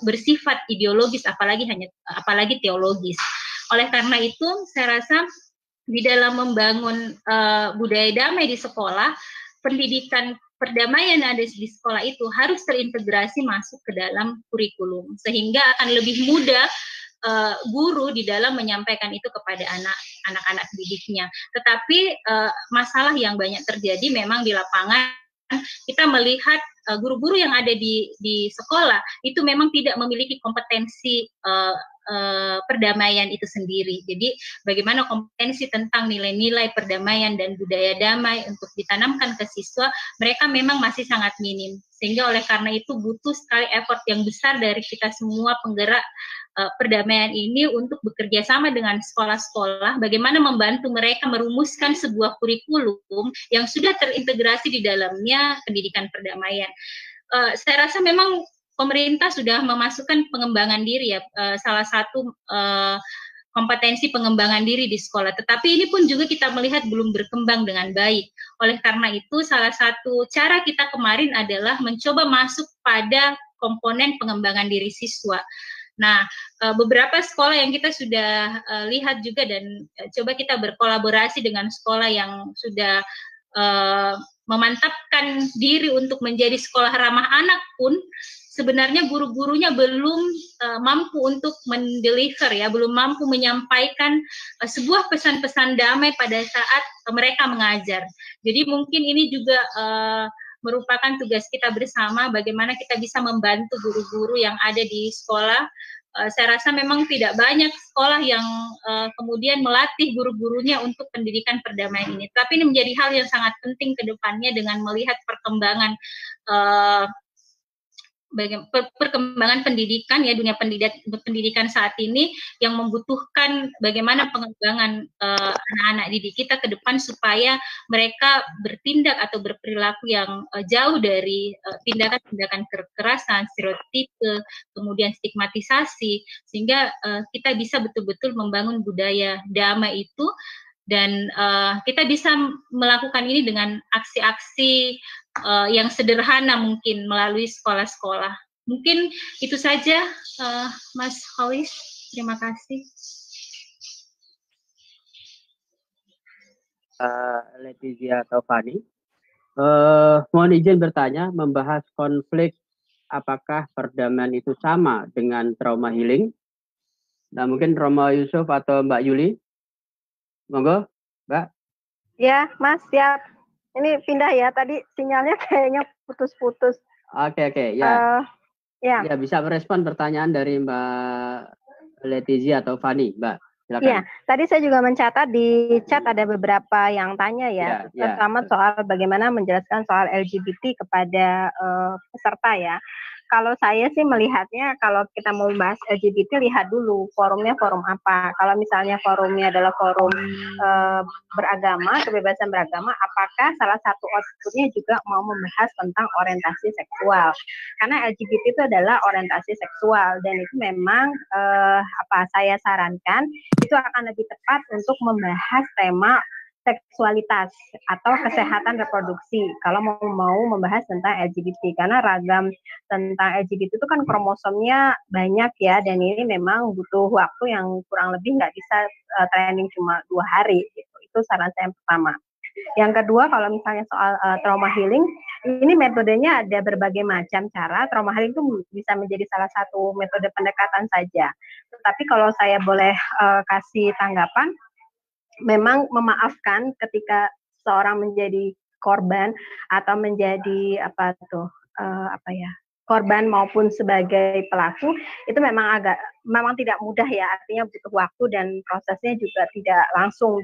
G: bersifat ideologis, apalagi teologis. Oleh karena itu, saya rasa di dalam membangun budaya damai di sekolah, pendidikan perdamaian yang ada di sekolah itu harus terintegrasi masuk ke dalam kurikulum, sehingga akan lebih mudah guru di dalam menyampaikan itu kepada anak-anak didiknya. Tetapi masalah yang banyak terjadi memang di lapangan, kita melihat guru-guru yang ada di sekolah itu memang tidak memiliki kompetensi perdamaian itu sendiri. Jadi bagaimana kompetensi tentang nilai-nilai perdamaian dan budaya damai untuk ditanamkan ke siswa, mereka memang masih sangat minim. Sehingga oleh karena itu butuh sekali effort yang besar dari kita semua penggerak perdamaian ini untuk bekerja sama dengan sekolah-sekolah, bagaimana membantu mereka merumuskan sebuah kurikulum yang sudah terintegrasi di dalamnya pendidikan perdamaian. Saya rasa memang pemerintah sudah memasukkan pengembangan diri ya, salah satu kompetensi pengembangan diri di sekolah. Tetapi ini pun juga kita melihat belum berkembang dengan baik. Oleh karena itu, salah satu cara kita kemarin adalah mencoba masuk pada komponen pengembangan diri siswa. Nah, beberapa sekolah yang kita sudah lihat juga dan coba kita berkolaborasi dengan sekolah yang sudah memantapkan diri untuk menjadi sekolah ramah anak pun, sebenarnya guru-gurunya belum mampu untuk mendeliver ya, belum mampu menyampaikan sebuah pesan-pesan damai pada saat mereka mengajar. Jadi mungkin ini juga merupakan tugas kita bersama, bagaimana kita bisa membantu guru-guru yang ada di sekolah. Saya rasa memang tidak banyak sekolah yang kemudian melatih guru-gurunya untuk pendidikan perdamaian ini. Tapi ini menjadi hal yang sangat penting ke depannya dengan melihat perkembangan perkembangan pendidikan ya, dunia pendidikan saat ini yang membutuhkan bagaimana pengembangan anak-anak didik kita ke depan supaya mereka bertindak atau berperilaku yang jauh dari tindakan-tindakan kekerasan, stereotipe, kemudian stigmatisasi, sehingga kita bisa betul-betul membangun budaya damai itu. Dan kita bisa melakukan ini dengan aksi-aksi yang sederhana mungkin melalui sekolah-sekolah. Mungkin itu saja, Mas Hawis. Terima kasih.
C: Letizia atau Fani, mohon izin bertanya, membahas konflik apakah perdamaian itu sama dengan trauma healing? Nah, mungkin Romo Yusuf atau Mbak Yuli, monggo, Mbak.
B: Ya, Mas, siap. Ini pindah ya, tadi sinyalnya kayaknya putus-putus.
C: Oke, ya.
B: Ya,
C: bisa merespon pertanyaan dari Mbak Letizia atau Fani, Mbak. Silakan.
B: Iya, tadi saya juga mencatat di chat ada beberapa yang tanya ya, terutama soal bagaimana menjelaskan soal LGBT kepada peserta ya. Kalau saya sih melihatnya, kalau kita mau bahas LGBT, lihat dulu forumnya forum apa. Kalau misalnya forumnya adalah forum beragama, kebebasan beragama, apakah salah satu outputnya juga mau membahas tentang orientasi seksual? Karena LGBT itu adalah orientasi seksual, dan itu memang saya sarankan itu akan lebih tepat untuk membahas tema seksualitas atau kesehatan reproduksi kalau mau membahas tentang LGBT, karena ragam tentang LGBT itu kan kromosomnya banyak ya, dan ini memang butuh waktu yang kurang lebih nggak bisa training cuma 2 hari gitu. Itu saran saya yang pertama. Yang kedua, kalau misalnya soal trauma healing, ini metodenya ada berbagai macam cara. Trauma healing itu bisa menjadi salah satu metode pendekatan saja. Tetapi kalau saya boleh kasih tanggapan, memang memaafkan ketika seorang menjadi korban atau menjadi korban maupun sebagai pelaku, itu memang tidak mudah ya, artinya butuh waktu dan prosesnya juga tidak langsung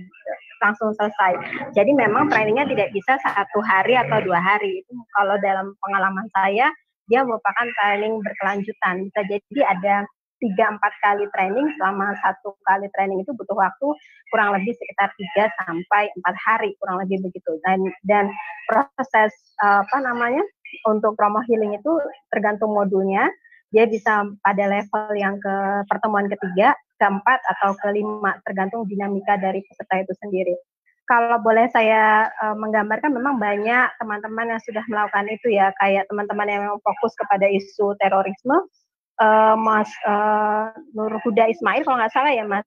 B: selesai. Jadi memang trainingnya tidak bisa 1 hari atau 2 hari. Itu kalau dalam pengalaman saya, dia merupakan training berkelanjutan. Bisa jadi ada 3-4 kali training, selama 1 kali training itu butuh waktu kurang lebih sekitar 3 sampai 4 hari, kurang lebih begitu. Dan proses untuk trauma healing itu tergantung modulnya, dia bisa pada level yang ke pertemuan ketiga, keempat, atau kelima, tergantung dinamika dari peserta itu sendiri. Kalau boleh saya menggambarkan, memang banyak teman-teman yang sudah melakukan itu ya, kayak teman-teman yang memang fokus kepada isu terorisme, Mas Nur Huda Ismail kalau nggak salah ya Mas.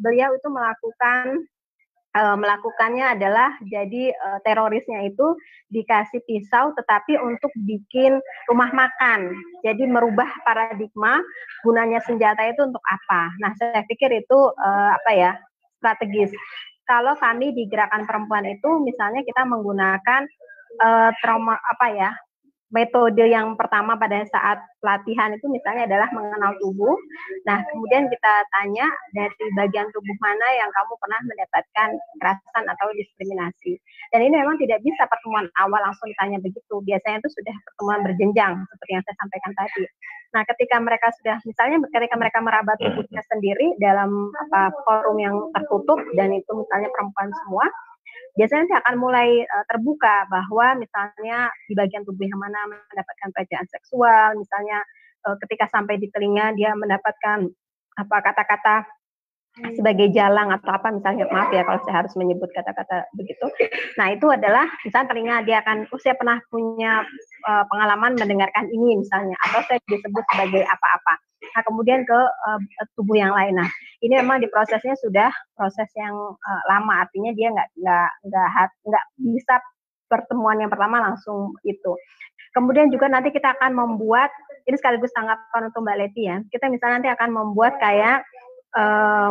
B: Beliau itu melakukannya adalah jadi terorisnya itu dikasih pisau tetapi untuk bikin rumah makan. Jadi merubah paradigma gunanya senjata itu untuk apa. Nah, saya pikir itu strategis. Kalau kami di Gerakan Perempuan itu misalnya kita menggunakan trauma apa ya, metode yang pertama pada saat pelatihan itu misalnya adalah mengenal tubuh. Nah, kemudian kita tanya dari bagian tubuh mana yang kamu pernah mendapatkan kekerasan atau diskriminasi. Dan ini memang tidak bisa pertemuan awal langsung ditanya begitu. Biasanya itu sudah pertemuan berjenjang seperti yang saya sampaikan tadi. Nah, ketika mereka sudah, misalnya ketika mereka meraba tubuhnya sendiri dalam forum yang tertutup dan itu misalnya perempuan semua, biasanya nanti akan mulai terbuka bahwa misalnya di bagian tubuh yang mana mendapatkan pelecehan seksual, misalnya ketika sampai di telinga dia mendapatkan kata-kata sebagai jalang atau apa, misalnya, maaf ya kalau saya harus menyebut kata-kata begitu. Nah, itu adalah misalnya telinga dia akan, saya pernah punya pengalaman mendengarkan ini misalnya, atau saya disebut sebagai apa-apa. Nah, kemudian ke tubuh yang lain. Nah, ini memang di prosesnya sudah proses yang lama, artinya dia nggak bisa pertemuan yang pertama langsung itu. Kemudian juga nanti kita akan membuat, ini sekaligus tanggapan untuk Mbak Leti ya, kita misalnya nanti akan membuat kayak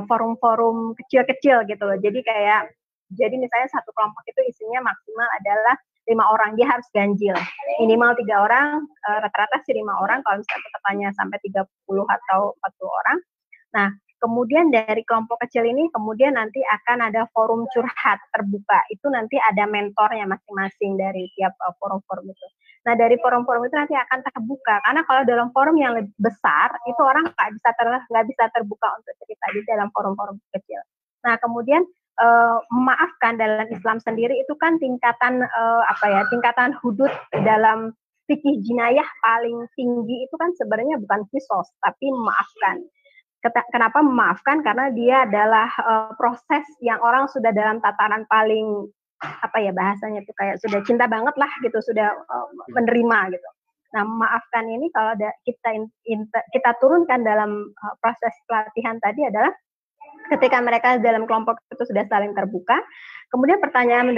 B: forum-forum kecil-kecil gitu loh. Jadi misalnya satu kelompok itu isinya maksimal adalah 5 orang, dia harus ganjil. Minimal 3 orang, rata-rata sih 5 orang, kalau misalnya kita tanya sampai 30 atau 40 orang. Nah, kemudian dari kelompok kecil ini, kemudian nanti akan ada forum curhat terbuka. Itu nanti ada mentornya masing-masing dari tiap forum-forum itu. Nah, dari forum-forum itu nanti akan terbuka. Karena kalau dalam forum yang lebih besar, itu orang nggak bisa terbuka untuk cerita di dalam forum-forum kecil. Nah, kemudian memaafkan dalam Islam sendiri itu kan tingkatan tingkatan hudud dalam fikih jinayah paling tinggi itu kan sebenarnya bukan kisos, tapi memaafkan. Kenapa memaafkan? Karena dia adalah proses yang orang sudah dalam tataran paling bahasanya itu kayak sudah cinta banget lah gitu, sudah menerima gitu. Nah, memaafkan ini kalau kita turunkan dalam proses pelatihan tadi adalah ketika mereka dalam kelompok itu sudah saling terbuka, kemudian pertanyaan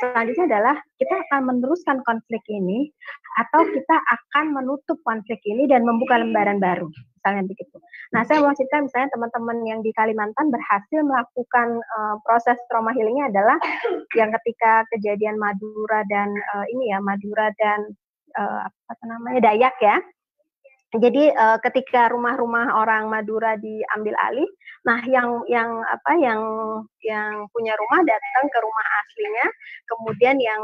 B: selanjutnya adalah kita akan meneruskan konflik ini atau kita akan menutup konflik ini dan membuka lembaran baru, misalnya begitu. Nah, saya mau cerita misalnya teman-teman yang di Kalimantan berhasil melakukan proses trauma healingnya adalah yang ketika kejadian Madura dan Dayak ya. Jadi ketika rumah-rumah orang Madura diambil alih, nah yang punya rumah datang ke rumah aslinya, kemudian yang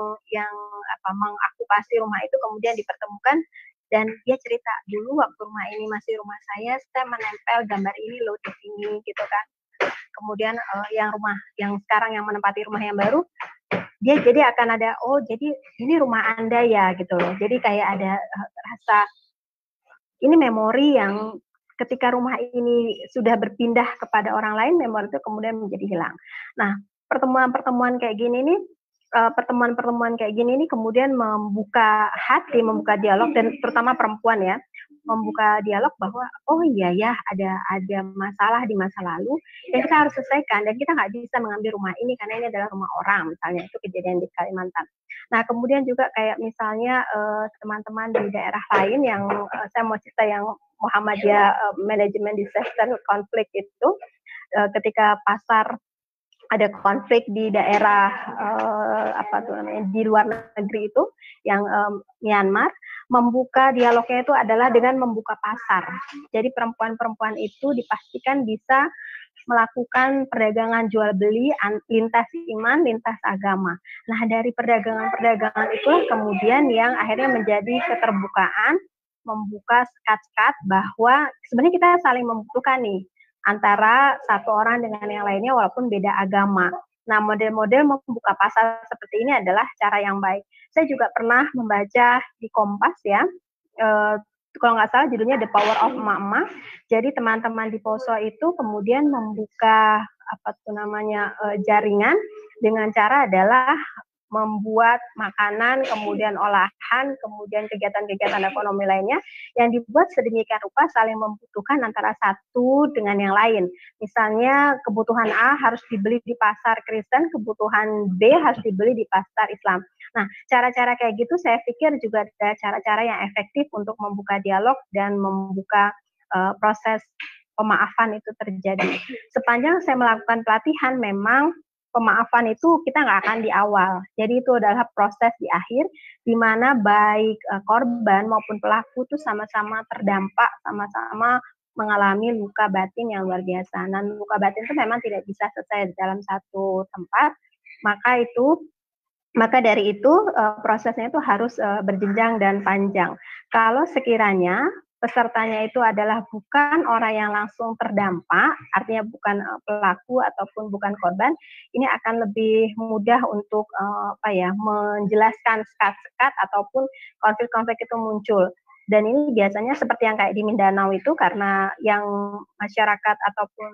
B: mengokupasi rumah itu kemudian dipertemukan dan dia cerita, dulu waktu rumah ini masih rumah saya menempel gambar ini loh di sini gitu kan. Kemudian yang sekarang yang menempati rumah yang baru, dia jadi akan ada, oh jadi ini rumah Anda ya gitu loh. Jadi kayak ada rasa ini memori yang ketika rumah ini sudah berpindah kepada orang lain, memori itu kemudian menjadi hilang. Nah, pertemuan-pertemuan kayak gini nih, kemudian membuka hati, membuka dialog, dan terutama perempuan ya, membuka dialog bahwa oh iya ya ada masalah di masa lalu yang kita harus selesaikan dan kita nggak bisa mengambil rumah ini karena ini adalah rumah orang, misalnya itu kejadian di Kalimantan. Nah, kemudian juga kayak misalnya teman-teman di daerah lain yang saya mau cerita yang Muhammadiyah Manajemen Disaster Conflict itu ketika pasar ada konflik di daerah di luar negeri itu yang Myanmar, membuka dialognya itu adalah dengan membuka pasar. Jadi perempuan-perempuan itu dipastikan bisa melakukan perdagangan jual beli lintas iman, lintas agama. Nah, dari perdagangan-perdagangan itulah kemudian yang akhirnya menjadi keterbukaan, membuka sekat-sekat bahwa sebenarnya kita saling membutuhkan nih antara satu orang dengan yang lainnya walaupun beda agama. Nah, model-model membuka pasar seperti ini adalah cara yang baik. Saya juga pernah membaca di Kompas ya, kalau nggak salah judulnya The Power of Emak-emak. Jadi teman-teman di Poso itu kemudian membuka jaringan dengan cara adalah membuat makanan, kemudian olahan, kemudian kegiatan-kegiatan ekonomi lainnya yang dibuat sedemikian rupa saling membutuhkan antara satu dengan yang lain. Misalnya kebutuhan A harus dibeli di pasar Kristen, kebutuhan B harus dibeli di pasar Islam. Nah, cara-cara kayak gitu saya pikir juga ada cara-cara yang efektif untuk membuka dialog dan membuka proses pemaafan itu terjadi. Sepanjang saya melakukan pelatihan memang pemaafan itu kita nggak akan di awal. Jadi itu adalah proses di akhir, di mana baik korban maupun pelaku itu sama-sama terdampak, sama-sama mengalami luka batin yang luar biasa. Dan luka batin itu memang tidak bisa selesai dalam satu tempat, maka dari itu prosesnya itu harus berjenjang dan panjang. Kalau sekiranya pesertanya itu adalah bukan orang yang langsung terdampak, artinya bukan pelaku ataupun bukan korban, ini akan lebih mudah untuk menjelaskan sekat-sekat ataupun konflik-konflik itu muncul. Dan ini biasanya seperti yang kayak di Mindanao itu, karena yang masyarakat ataupun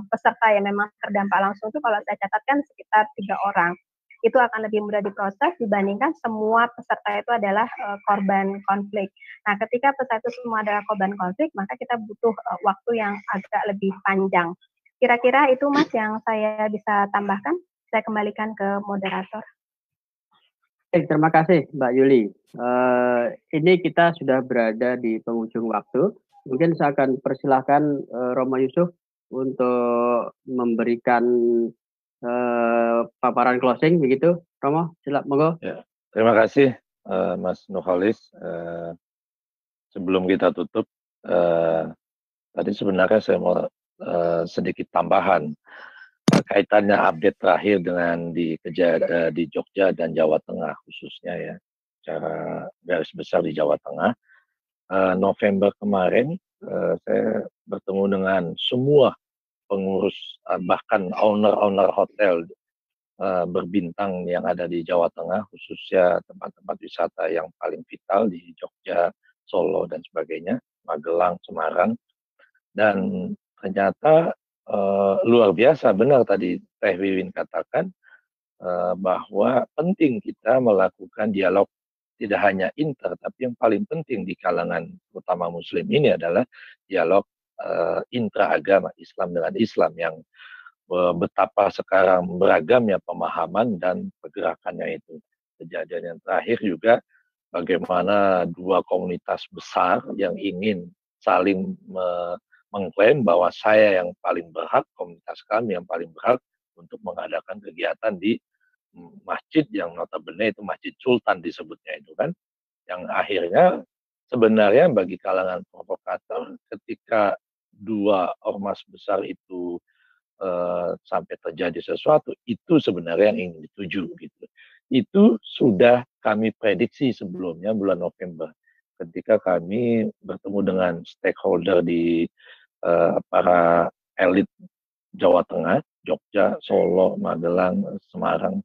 B: peserta yang memang terdampak langsung itu kalau saya catatkan sekitar 3 orang. Itu akan lebih mudah diproses dibandingkan semua peserta itu adalah korban konflik. Nah, ketika peserta itu semua adalah korban konflik, maka kita butuh waktu yang agak lebih panjang. Kira-kira itu, Mas, yang saya bisa tambahkan. Saya kembalikan ke moderator.
C: Terima kasih, Mbak Yuli. Ini kita sudah berada di penghujung waktu. Mungkin saya akan persilahkan Romo Yusuf untuk memberikan paparan closing begitu. Romo, silakan, monggo.
E: Ya, terima kasih Mas Nurholis. Sebelum kita tutup, tadi sebenarnya saya mau sedikit tambahan kaitannya update terakhir dengan di Jogja dan Jawa Tengah khususnya ya, secara garis besar di Jawa Tengah. November kemarin saya bertemu dengan semua pengurus bahkan owner hotel berbintang yang ada di Jawa Tengah, khususnya tempat-tempat wisata yang paling vital di Jogja, Solo dan sebagainya, Magelang, Semarang, dan ternyata luar biasa, benar tadi Teh Wiwin katakan bahwa penting kita melakukan dialog tidak hanya inter, tapi yang paling penting di kalangan utama Muslim ini adalah dialog intra-agama, Islam dengan Islam, yang betapa sekarang beragamnya pemahaman dan pergerakannya itu. Kejadian yang terakhir juga bagaimana dua komunitas besar yang ingin saling mengklaim bahwa saya yang paling berhak, komunitas kami yang paling berhak untuk mengadakan kegiatan di masjid yang notabene itu Masjid Sultan disebutnya itu kan, yang akhirnya sebenarnya bagi kalangan provokator ketika dua ormas besar itu sampai terjadi sesuatu, itu sebenarnya yang ingin dituju gitu. Itu sudah kami prediksi sebelumnya bulan November ketika kami bertemu dengan stakeholder di para elit Jawa Tengah, Jogja, Solo, Magelang, Semarang,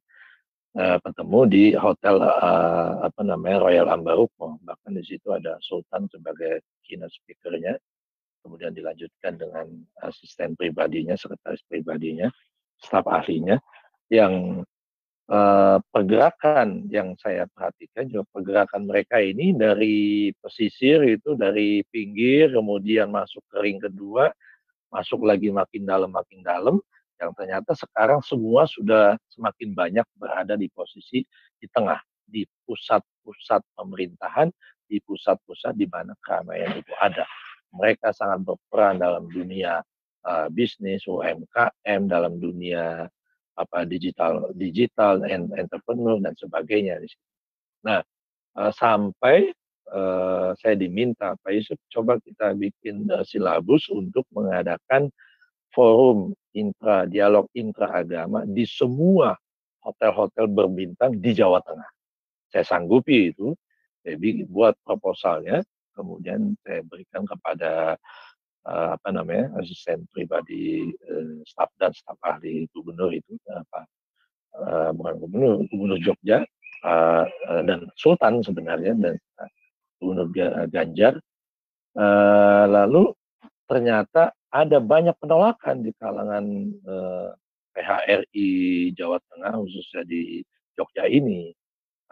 E: ketemu di hotel Royal Ambarukmo. Bahkan di situ ada Sultan sebagai keynote speaker-nya. Kemudian dilanjutkan dengan asisten pribadinya, sekretaris pribadinya, staf ahlinya, yang pergerakan yang saya perhatikan juga pergerakan mereka ini dari pesisir itu, dari pinggir, kemudian masuk ke ring kedua, masuk lagi makin dalam, yang ternyata sekarang semua sudah semakin banyak berada di posisi di tengah, di pusat-pusat pemerintahan, di pusat-pusat di mana keramaian itu ada. Mereka sangat berperan dalam dunia bisnis, UMKM, dalam dunia digital, entrepreneur dan sebagainya. Nah, sampai saya diminta Pak Yusuf, coba kita bikin silabus untuk mengadakan forum dialog intra-agama di semua hotel-hotel berbintang di Jawa Tengah. Saya sanggupi itu, jadi buat proposalnya, kemudian saya berikan kepada asisten pribadi staf dan staf ahli gubernur itu, bukan gubernur Jogja dan Sultan sebenarnya, dan gubernur Ganjar. Lalu ternyata ada banyak penolakan di kalangan PHRI Jawa Tengah, khususnya di Jogja ini.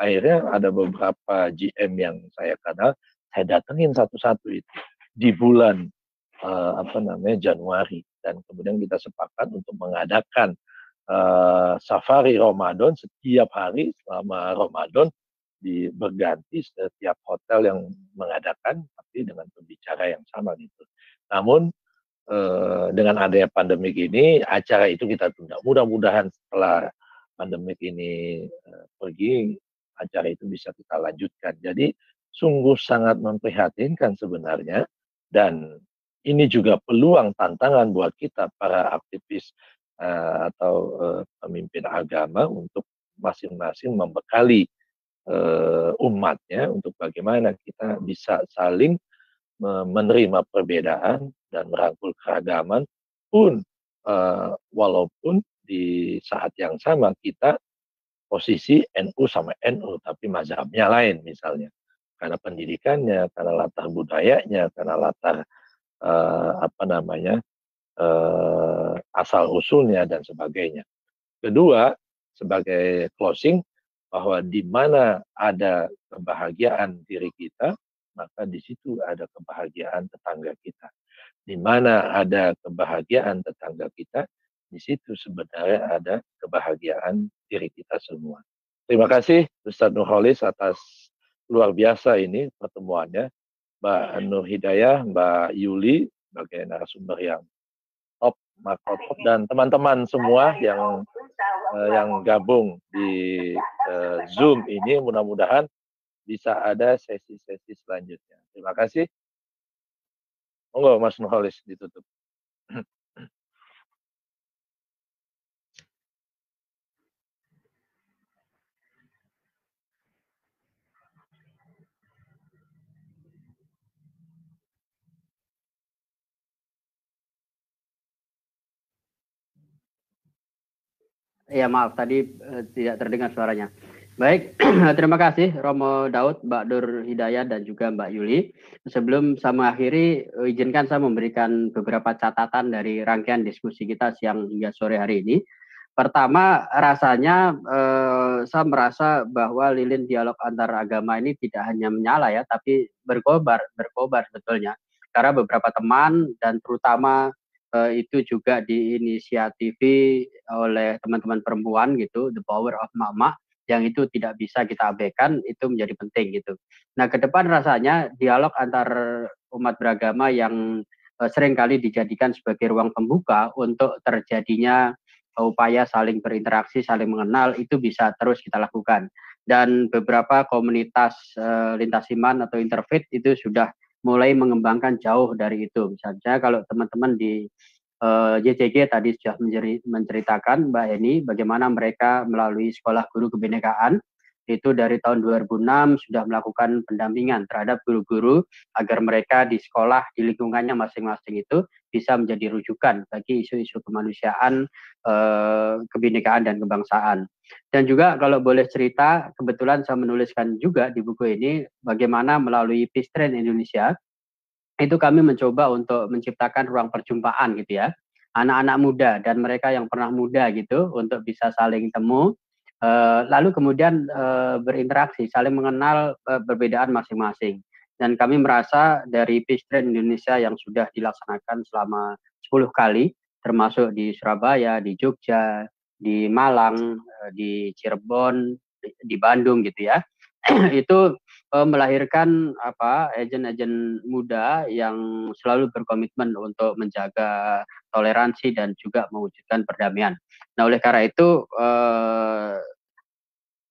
E: Akhirnya ada beberapa GM yang saya kenal, saya datengin satu-satu itu di bulan Januari, dan kemudian kita sepakat untuk mengadakan safari Ramadan setiap hari selama Ramadan, berganti setiap hotel yang mengadakan, tapi dengan pembicara yang sama gitu. Namun dengan adanya pandemik ini acara itu kita tunda. Mudah-mudahan setelah pandemik ini pergi, acara itu bisa kita lanjutkan. Jadi sungguh sangat memprihatinkan sebenarnya, dan ini juga peluang tantangan buat kita para aktivis atau pemimpin agama untuk masing-masing membekali umatnya untuk bagaimana kita bisa saling menerima perbedaan dan merangkul keragaman pun walaupun di saat yang sama kita posisi NU sama NU tapi mazhabnya lain misalnya karena pendidikannya, karena latar budayanya, karena latar asal usulnya dan sebagainya. Kedua, sebagai closing, bahwa di mana ada kebahagiaan diri kita, maka di situ ada kebahagiaan tetangga kita. Di mana ada kebahagiaan tetangga kita, di situ sebenarnya ada kebahagiaan diri kita semua. Terima kasih Ustadz Nurholis atas luar biasa ini pertemuannya. Mbak Nur Hidayah, Mbak Yuli sebagai narasumber yang top, makro top, dan teman-teman semua yang gabung di Zoom ini, mudah-mudahan bisa ada sesi-sesi selanjutnya. Terima kasih. Monggo Mas Nurholis ditutup.
C: Ya maaf tadi tidak terdengar suaranya. Baik, terima kasih Romo Daud, Mbak Nur Hidayah dan juga Mbak Yuli. Sebelum saya mengakhiri, izinkan saya memberikan beberapa catatan dari rangkaian diskusi kita siang hingga sore hari ini. Pertama, rasanya saya merasa bahwa lilin dialog antar agama ini tidak hanya menyala ya, tapi berkobar sebetulnya. Karena beberapa teman dan terutama itu juga diinisiatifi oleh teman-teman perempuan gitu, the power of mama, yang itu tidak bisa kita abaikan, itu menjadi penting gitu. Nah, ke depan rasanya dialog antar umat beragama yang seringkali dijadikan sebagai ruang pembuka untuk terjadinya upaya saling berinteraksi, saling mengenal, itu bisa terus kita lakukan. Dan beberapa komunitas lintas iman atau interfaith itu sudah mulai mengembangkan jauh dari itu. Misalnya kalau teman-teman di JCG tadi sudah menceritakan Mbak Heni bagaimana mereka melalui Sekolah Guru Kebinekaan itu dari tahun 2006 sudah melakukan pendampingan terhadap guru-guru agar mereka di sekolah di lingkungannya masing-masing itu bisa menjadi rujukan bagi isu-isu kemanusiaan, kebinekaan dan kebangsaan. Dan juga kalau boleh cerita, kebetulan saya menuliskan juga di buku ini bagaimana melalui Peace Train Indonesia itu kami mencoba untuk menciptakan ruang perjumpaan gitu ya, anak-anak muda dan mereka yang pernah muda gitu untuk bisa saling temu, lalu kemudian berinteraksi, saling mengenal perbedaan masing-masing. Dan kami merasa dari Peace Train Indonesia yang sudah dilaksanakan selama 10 kali, termasuk di Surabaya, di Jogja, di Malang, di Cirebon, di Bandung gitu ya, itu melahirkan agen-agen muda yang selalu berkomitmen untuk menjaga toleransi dan juga mewujudkan perdamaian. Nah, oleh karena itu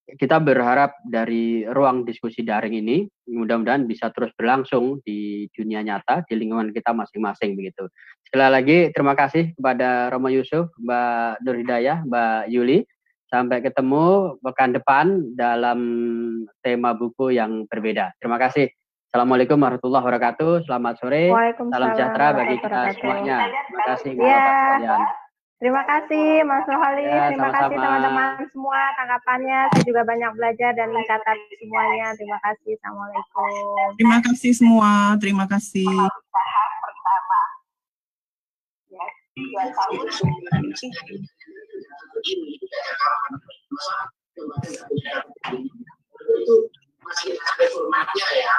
C: kita berharap dari ruang diskusi daring ini mudah-mudahan bisa terus berlangsung di dunia nyata, di lingkungan kita masing-masing begitu. Sekali lagi terima kasih kepada Romo Yusuf, Mbak Nur Hidayah, Mbak Yuli. Sampai ketemu pekan depan dalam tema buku yang berbeda. Terima kasih. Assalamualaikum warahmatullahi wabarakatuh. Selamat sore. Salam sejahtera bagi kita semuanya. Terima kasih.
B: Terima kasih Mas Nurholis, terima kasih teman-teman semua tanggapannya. Saya juga banyak belajar dan mencatat semuanya. Terima kasih. Assalamualaikum.
H: Terima kasih semua. Terima kasih.
I: Masih ada formatnya ya.